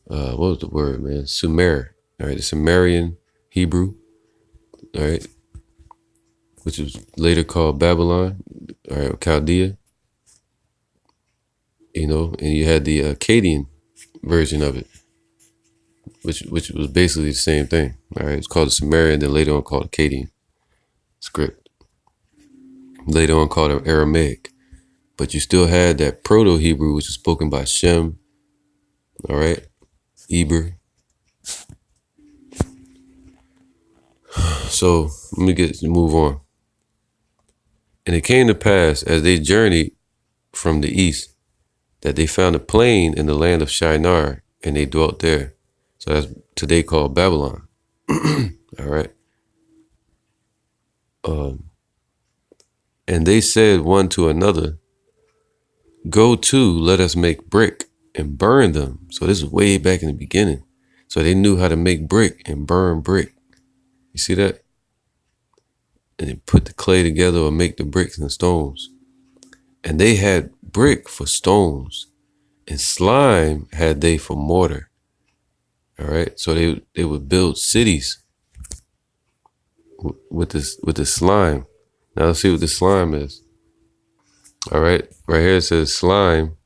what was the word, man? Sumer. All right, the Sumerian Hebrew. All right, which was later called Babylon, all right, or Chaldea. You know, and you had the Akkadian version of it, which was basically the same thing. All right, it's called the Sumerian, then later on called Akkadian script. Later on called Aramaic. But you still had that Proto-Hebrew, which was spoken by Shem, all right, Eber. So let me move on. And it came to pass as they journeyed from the east that they found a plain in the land of Shinar, and they dwelt there. So that's today called Babylon. All right. And they said one to another, "Go to, let us make brick and burn them." So this is way back in the beginning. So they knew how to make brick and burn brick. You see that? And they put the clay together or make the bricks and stones. And they had brick for stones, and slime had they for mortar. All right. So they would build cities with the slime. Now let's see what the slime is. All right. Right here it says slime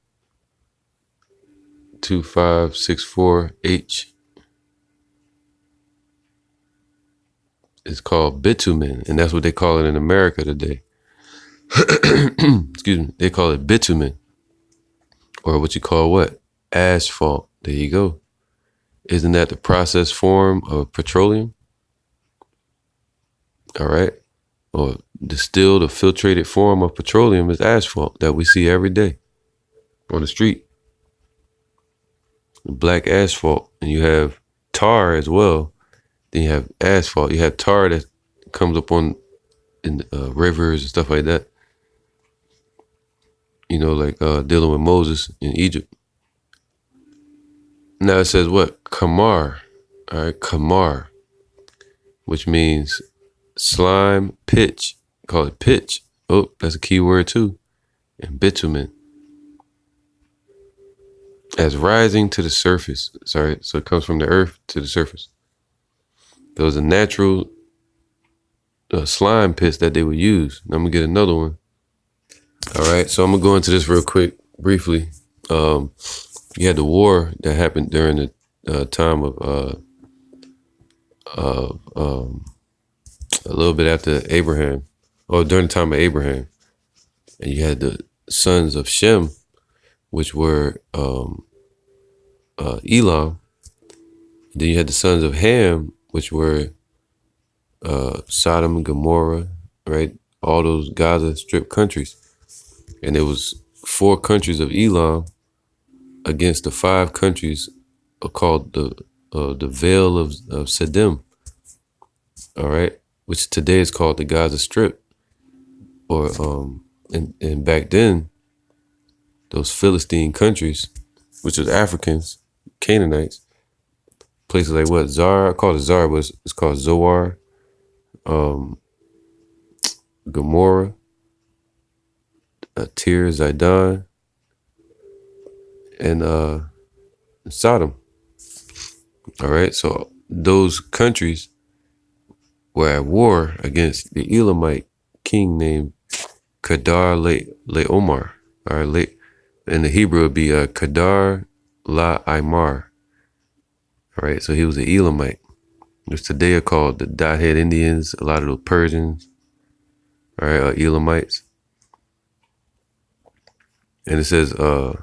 2564H. It's called bitumen, and that's what they call it in America today. Excuse me. They call it bitumen, or what you call what? Asphalt. There you go. Isn't that the processed form of petroleum? All right. Or distilled or filtrated form of petroleum is asphalt that we see every day on the street. Black asphalt. And you have tar as well. Then you have asphalt. You have tar that comes up in rivers and stuff like that. You know, like dealing with Moses in Egypt. Now it says what? Kamar. All right, kamar, which means slime, pitch. Call it pitch. Oh, that's a key word too. And bitumen. As rising to the surface. Sorry, so it comes from the earth to the surface. Those are natural slime pits that they would use. I'm gonna get another one. All right, so I'm gonna go into this real quick, briefly. You had the war that happened during the time of a little bit after Abraham, or during the time of Abraham, and you had the sons of Shem, which were Elam. Then you had the sons of Ham, which were Sodom and Gomorrah, right? All those Gaza Strip countries. And there was 4 countries of Elam against the 5 countries called the Vale of Siddim, all right, which today is called the Gaza Strip. Or and back then, those Philistine countries, which was Africans, Canaanites, places like what? Zar, I call it Zar, but it's called Zoar, Gomorrah, Tyre, Zidon, and Sodom. All right, so those countries were at war against the Elamite king named Kedar Laomer. All right, in the Hebrew it would be Kedar Laimar. All right, so he was an Elamite, which today are called the Dot-Head Indians. A lot of those Persians, all right, are Elamites. And it says, so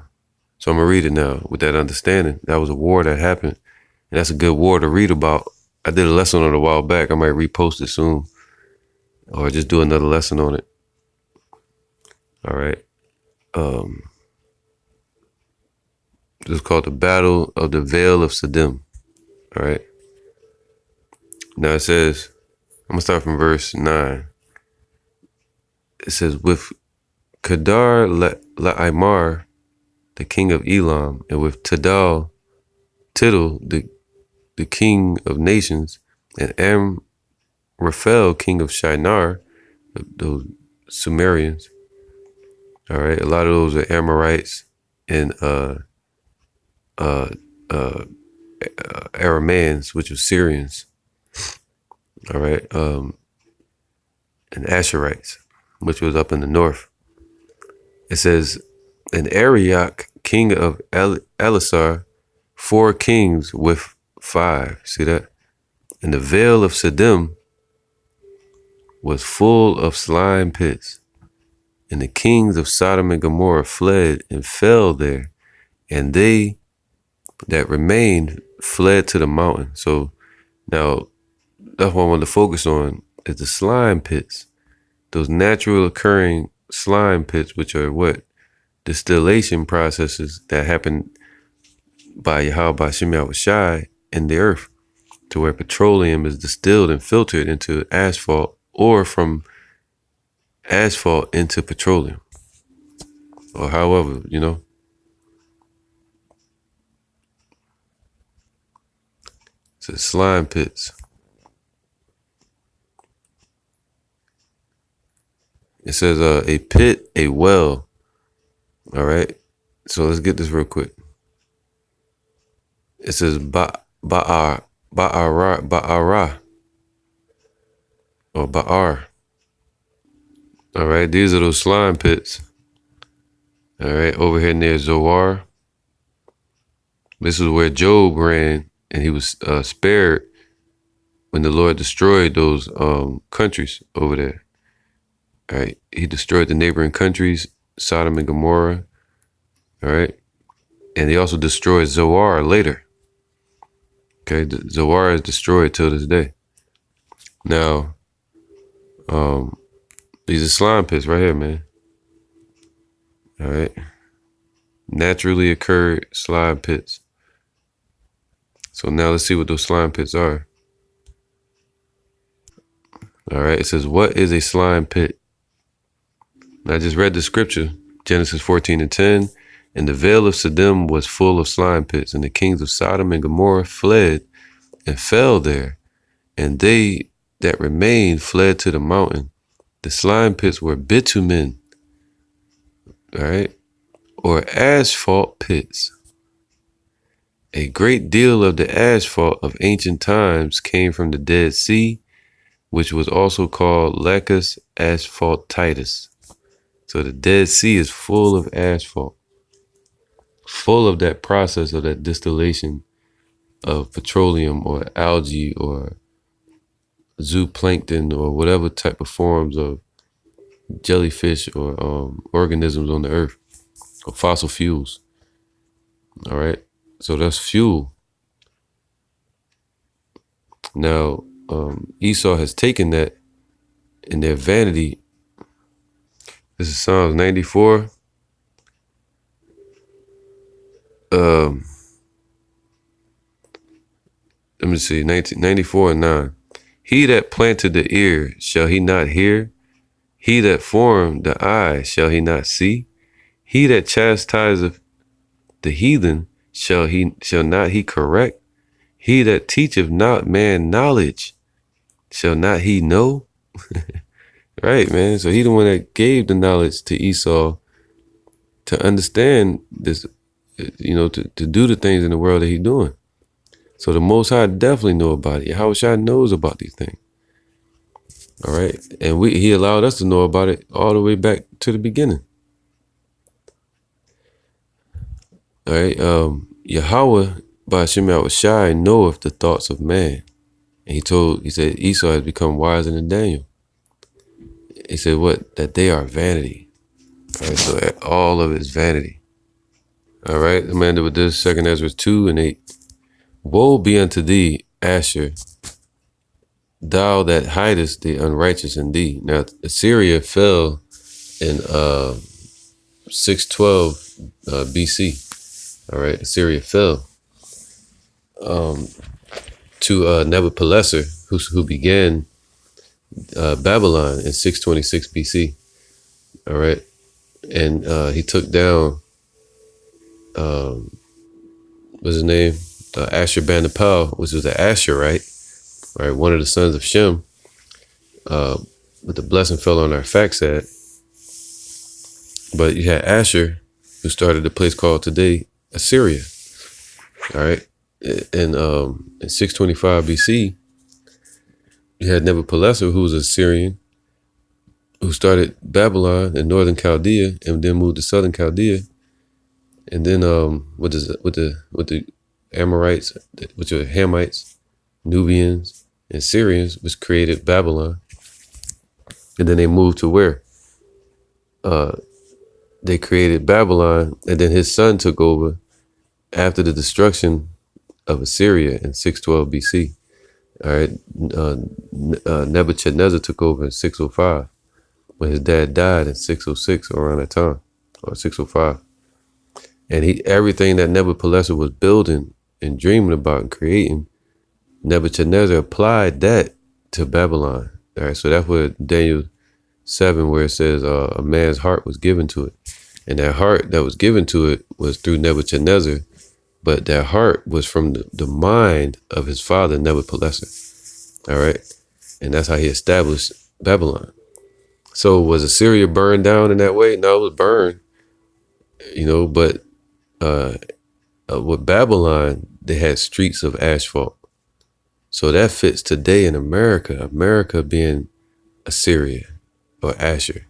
I'm gonna read it now with that understanding. That was a war that happened, and that's a good war to read about. I did a lesson on it a while back. I might repost it soon, or just do another lesson on it. All right. This is called the Battle of the Vale of Siddim. All right. Now it says, I'm gonna start from verse 9. It says, with Kedar Laimar, the king of Elam, and with Tidal, the king of nations, and Amraphel, king of Shinar, those Sumerians. All right, a lot of those are Amorites and Arameans, which are Syrians. All right, and Asherites, which was up in the north. It says, and Arioch, king of Elasar, 4 kings with 5. See that? And the Vale of Siddim was full of slime pits. And the kings of Sodom and Gomorrah fled and fell there. And they that remained fled to the mountain. So now that's what I wanted to focus on, is the slime pits. Those natural occurring slime pits, which are what? distillation processes that happen by Yahweh Ba'Shem Yahushai in the earth, to where petroleum is distilled and filtered into asphalt, or from asphalt into petroleum, or however, So slime pits. It says a pit, a well. All right. So let's get this real quick. It says ba'ara, or ba'ar. All right. These are those slime pits. All right. Over here near Zoar. This is where Job ran, and he was spared when the Lord destroyed those countries over there. All right. He destroyed the neighboring countries, Sodom and Gomorrah. All right. And he also destroyed Zoar later. Okay. Zoar is destroyed till this day. Now, these are slime pits right here, man. All right. Naturally occurred slime pits. So now let's see what those slime pits are. All right. It says, what is a slime pit? I just read the scripture, Genesis 14:10. And the vale of Sodom was full of slime pits, and the kings of Sodom and Gomorrah fled and fell there. And they that remained fled to the mountain. The slime pits were bitumen, all right, or asphalt pits. A great deal of the asphalt of ancient times came from the Dead Sea, which was also called Lacus asphaltitis. So the Dead Sea is full of asphalt, full of that process of that distillation of petroleum or algae or zooplankton or whatever type of forms of jellyfish or organisms on the earth, or fossil fuels. All right. So that's fuel. Now, Esau has taken that in their vanity. This is Psalms 94. Let me see, 1994 and 9. He that planted the ear, shall he not hear? He that formed the eye, shall he not see? He that chastiseth the heathen, shall not he correct? He that teacheth not man knowledge, shall not he know? Right, man. So he the one that gave the knowledge to Esau to understand this, to do the things in the world that he's doing. So the Most High definitely know about it. Yahushua knows about these things. All right. And he allowed us to know about it all the way back to the beginning. All right. Yahweh Ba'Shem Yahushua knoweth the thoughts of man. And he said Esau has become wiser than Daniel. He said what? That they are vanity. All right. So all of it is vanity. All right. Amanda with this, 2 Ezra 2:8. Woe be unto thee, Asher, thou that hidest the unrighteous in thee. Now, Assyria fell in 612 BC. All right, Assyria fell to Nebuchadnezzar, who began Babylon in 626 BC. All right, and he took down what's his name? Ashurbanipal, which was an Asherite, right? One of the sons of Shem. But the blessing fell on Arphaxad. But you had Asher, who started a place called today Assyria. All right. In 625 BC, you had Nebuchadnezzar, who was a Syrian, who started Babylon in northern Chaldea and then moved to southern Chaldea. And then with the Amorites, which are Hamites, Nubians, and Syrians, which created Babylon. And then they moved to where? They created Babylon, and then his son took over after the destruction of Assyria in 612 BC. All right, Nebuchadnezzar took over in 605, when his dad died in 606, around that time, or 605. And everything that Nebuchadnezzar was building and dreaming about and creating, Nebuchadnezzar applied that to Babylon. All right, so that's what Daniel 7, where it says a man's heart was given to it. And that heart that was given to it was through Nebuchadnezzar, but that heart was from the mind of his father, Nebuchadnezzar. All right, and that's how he established Babylon. So was Assyria burned down in that way? No, it was burned, but with Babylon, they had streets of asphalt. So that fits today in America. America being Assyria or Asher.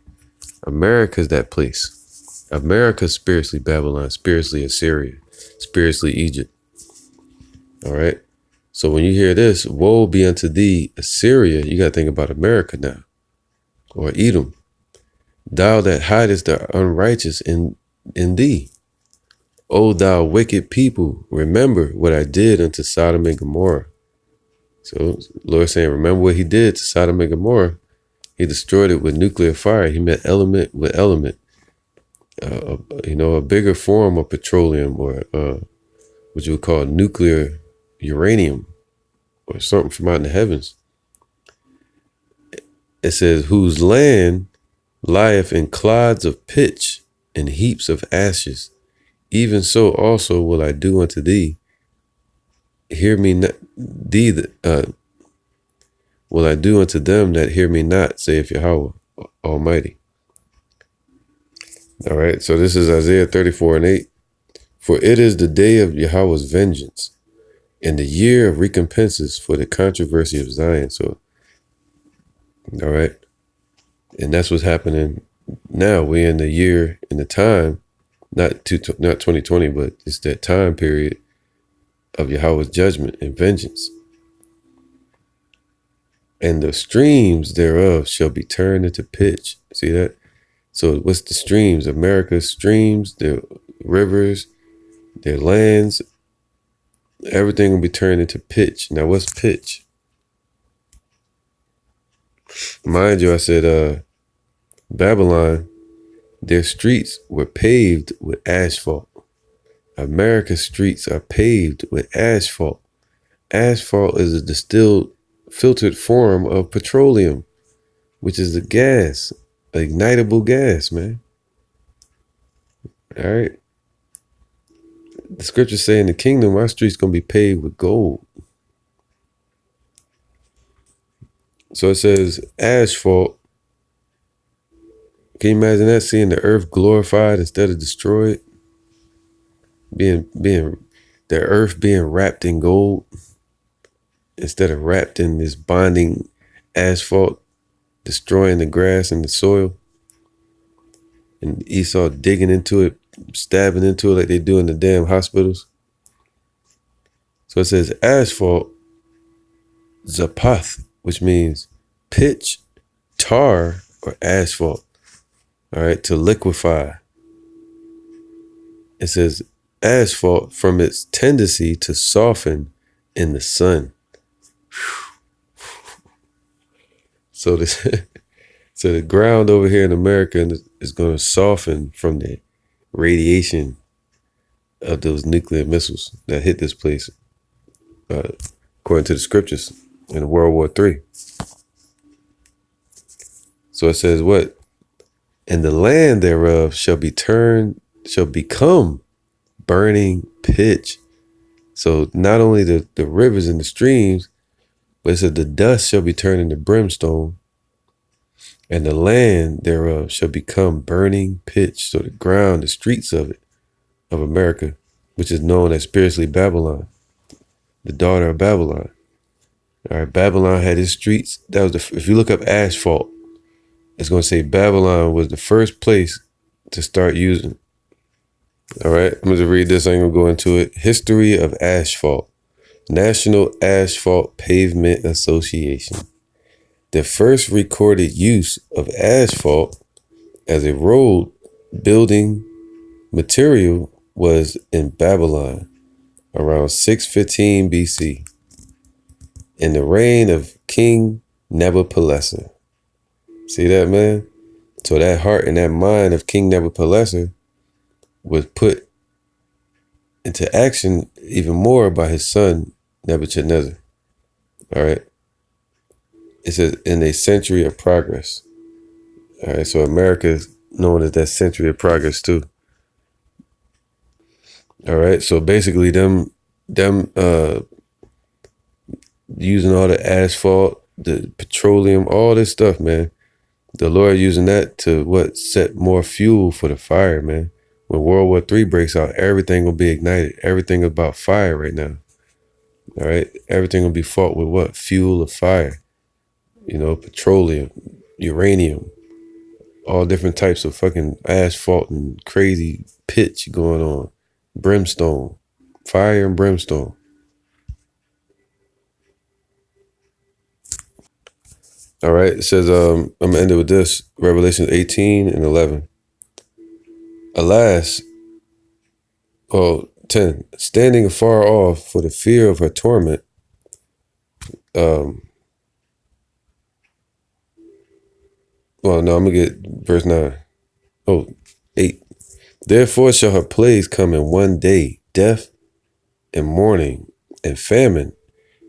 America's that place. America's spiritually Babylon, spiritually Assyria, spiritually Egypt. All right. So when you hear this, woe be unto thee, Assyria, you got to think about America now. Or Edom. Thou that hidest the unrighteous in thee. O thou wicked people, remember what I did unto Sodom and Gomorrah. So Lord saying, remember what he did to Sodom and Gomorrah. He destroyed it with nuclear fire. He met element with element. A bigger form of petroleum, or what you would call nuclear uranium, or something from out in the heavens. It says, whose land lieth in clods of pitch and heaps of ashes. Even so also will I do unto thee. Hear me not, will I do unto them that hear me not, saith Yahweh Almighty. All right, so this is Isaiah 34:8. For it is the day of Yahweh's vengeance, and the year of recompenses for the controversy of Zion. So, all right, and that's what's happening now. We're in the year, in the time, not 2020, but it's that time period of Yahweh's judgment and vengeance. And the streams thereof shall be turned into pitch. See that? So what's the streams? America's streams, their rivers, their lands, everything will be turned into pitch. Now what's pitch? Mind you, I said Babylon, their streets were paved with asphalt. America's streets are paved with asphalt. Asphalt is a distilled, filtered form of petroleum, which is a gas, ignitable gas, man. All right. The scriptures say in the kingdom, our streets going to be paved with gold. So it says asphalt. Can you imagine that? Seeing the earth glorified instead of destroyed? Being the earth being wrapped in gold instead of wrapped in this bonding asphalt, destroying the grass and the soil. And Esau digging into it, stabbing into it like they do in the damn hospitals. So it says asphalt, zapath, which means pitch, tar, or asphalt. All right, to liquefy. It says asphalt from its tendency to soften in the sun. So the ground over here in America is going to soften from the radiation of those nuclear missiles that hit this place, according to the scriptures in World War III. So it says what? And the land thereof shall become burning pitch. So not only the rivers and the streams, but it said the dust shall be turned into brimstone, and the land thereof shall become burning pitch. So the ground, the streets of America, which is known as spiritually Babylon, the daughter of Babylon. All right, Babylon had its streets. That was if you look up asphalt, it's going to say Babylon was the first place to start using. All right, I'm going to read this. I'm going to go into it. History of asphalt. National Asphalt Pavement Association. The first recorded use of asphalt as a road building material was in Babylon around 615 BC in the reign of King Nebuchadnezzar. See that, man? So that heart and that mind of King Nebuchadnezzar was put into action even more by his son, Nebuchadnezzar. All right. It says in a century of progress. All right. So America is known as that century of progress too. All right. So basically them using all the asphalt, the petroleum, all this stuff, man. The Lord using that to set more fuel for the fire, man. When World War III breaks out, everything will be ignited. Everything about fire right now. All right. Everything will be fought with what? Fuel of fire. Petroleum, uranium, all different types of fucking asphalt and crazy pitch going on. Brimstone. Fire and brimstone. All right. It says, I'm going to end it with this. Revelation 18 and 11. Alas, 10. Standing afar off for the fear of her torment. I'm going to get verse 9. 8. Therefore shall her plagues come in one day, death and mourning and famine,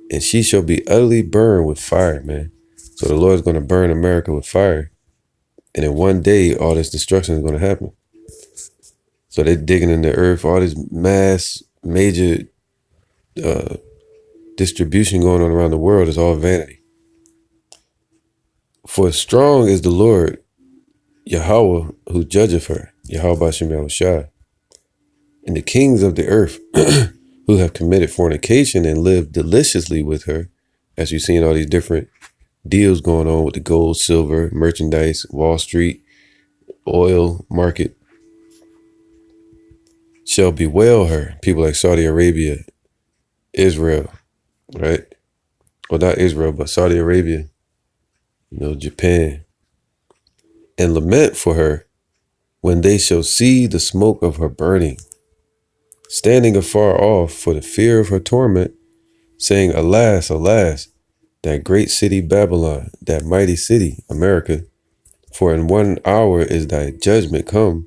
and she shall be utterly burned with fire, man. So the Lord's going to burn America with fire. And in one day, all this destruction is going to happen. So they're digging in the earth, all this mass, major distribution going on around the world is all vanity. For strong is the Lord, Yahweh, who judgeth her, Yahweh Bashem Yahushua, and the kings of the earth who have committed fornication and lived deliciously with her, as you've seen all these different deals going on with the gold, silver, merchandise, Wall Street, oil market, shall bewail her. People like Saudi Arabia, Israel, right? Well, not Israel, but Saudi Arabia, Japan, and lament for her when they shall see the smoke of her burning, standing afar off for the fear of her torment, saying, Alas, alas, that great city Babylon, that mighty city, America, for in 1 hour is thy judgment come,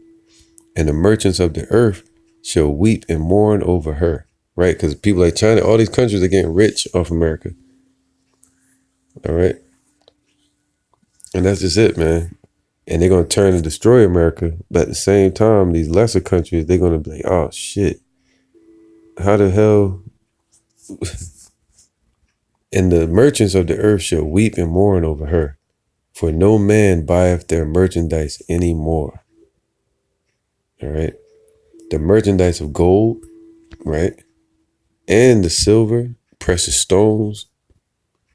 and the merchants of the earth shall weep and mourn over her. Right? Because people like China, all these countries are getting rich off America. All right? And that's just it, man. And they're going to turn and destroy America. But at the same time, these lesser countries, they're going to be like, oh, shit. How the hell? And the merchants of the earth shall weep and mourn over her, for no man buyeth their merchandise any more. All right? The merchandise of gold, right? And the silver, precious stones,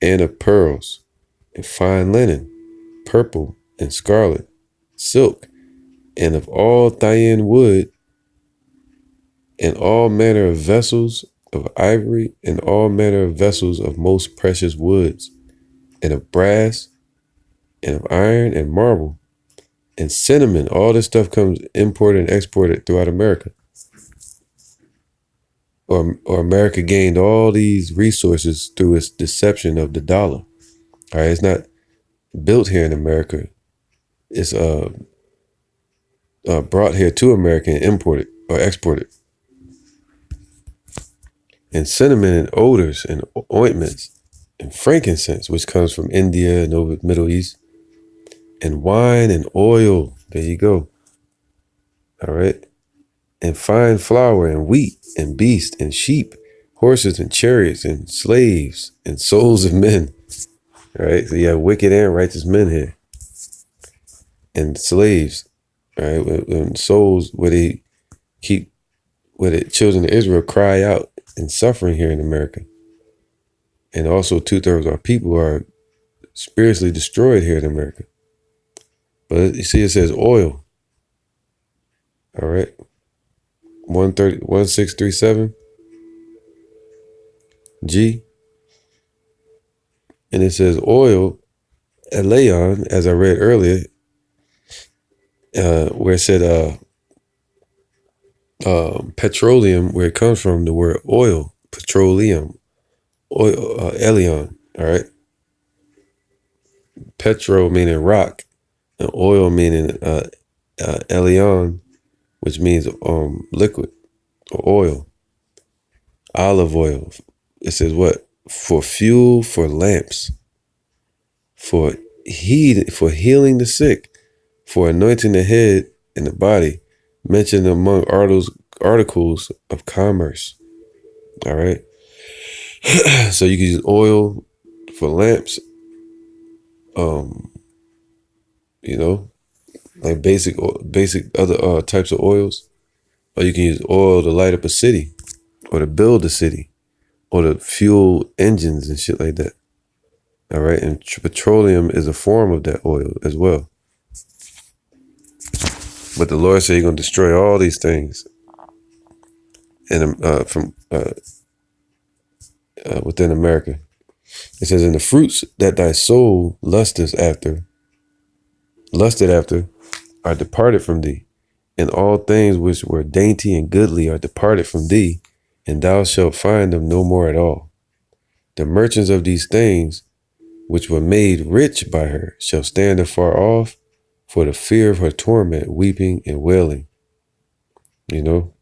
and of pearls, and fine linen, purple and scarlet, silk, and of all Thayan wood, and all manner of vessels of ivory, and all manner of vessels of most precious woods, and of brass, and of iron, and marble, and cinnamon. All this stuff comes imported and exported throughout America. Or America gained all these resources through its deception of the dollar. All right, it's not built here in America. It's brought here to America and imported or exported. And cinnamon and odors and ointments and frankincense, which comes from India and over the Middle East, and wine and oil. There you go. All right. And fine flour and wheat and beast and sheep, horses and chariots and slaves and souls of men. All right. So you have wicked and righteous men here. And slaves. All right. And souls where the children of Israel cry out and suffering here in America. And also 2/3 of our people are spiritually destroyed here in America. But you see, it says oil. All right. 1637 G. And it says oil, Eleon, as I read earlier, where it said petroleum, where it comes from, the word oil, petroleum, oil, Eleon. All right. Petro meaning rock, and oil meaning Eleon, which means liquid or oil. Olive oil. It says what? For fuel for lamps, for healing the sick, for anointing the head and the body, mentioned among articles of commerce. All right. So you can use oil for lamps, you know, like basic other types of oils, or you can use oil to light up a city, or to build a city, or to fuel engines and shit like that. All right, and petroleum is a form of that oil as well. But the Lord said He's gonna destroy all these things, and from within America. It says, "In the fruits that thy soul lusted after, are departed from thee, and all things which were dainty and goodly are departed from thee, and thou shalt find them no more at all. The merchants of these things, which were made rich by her, shall stand afar off, for the fear of her torment, weeping and wailing." You know,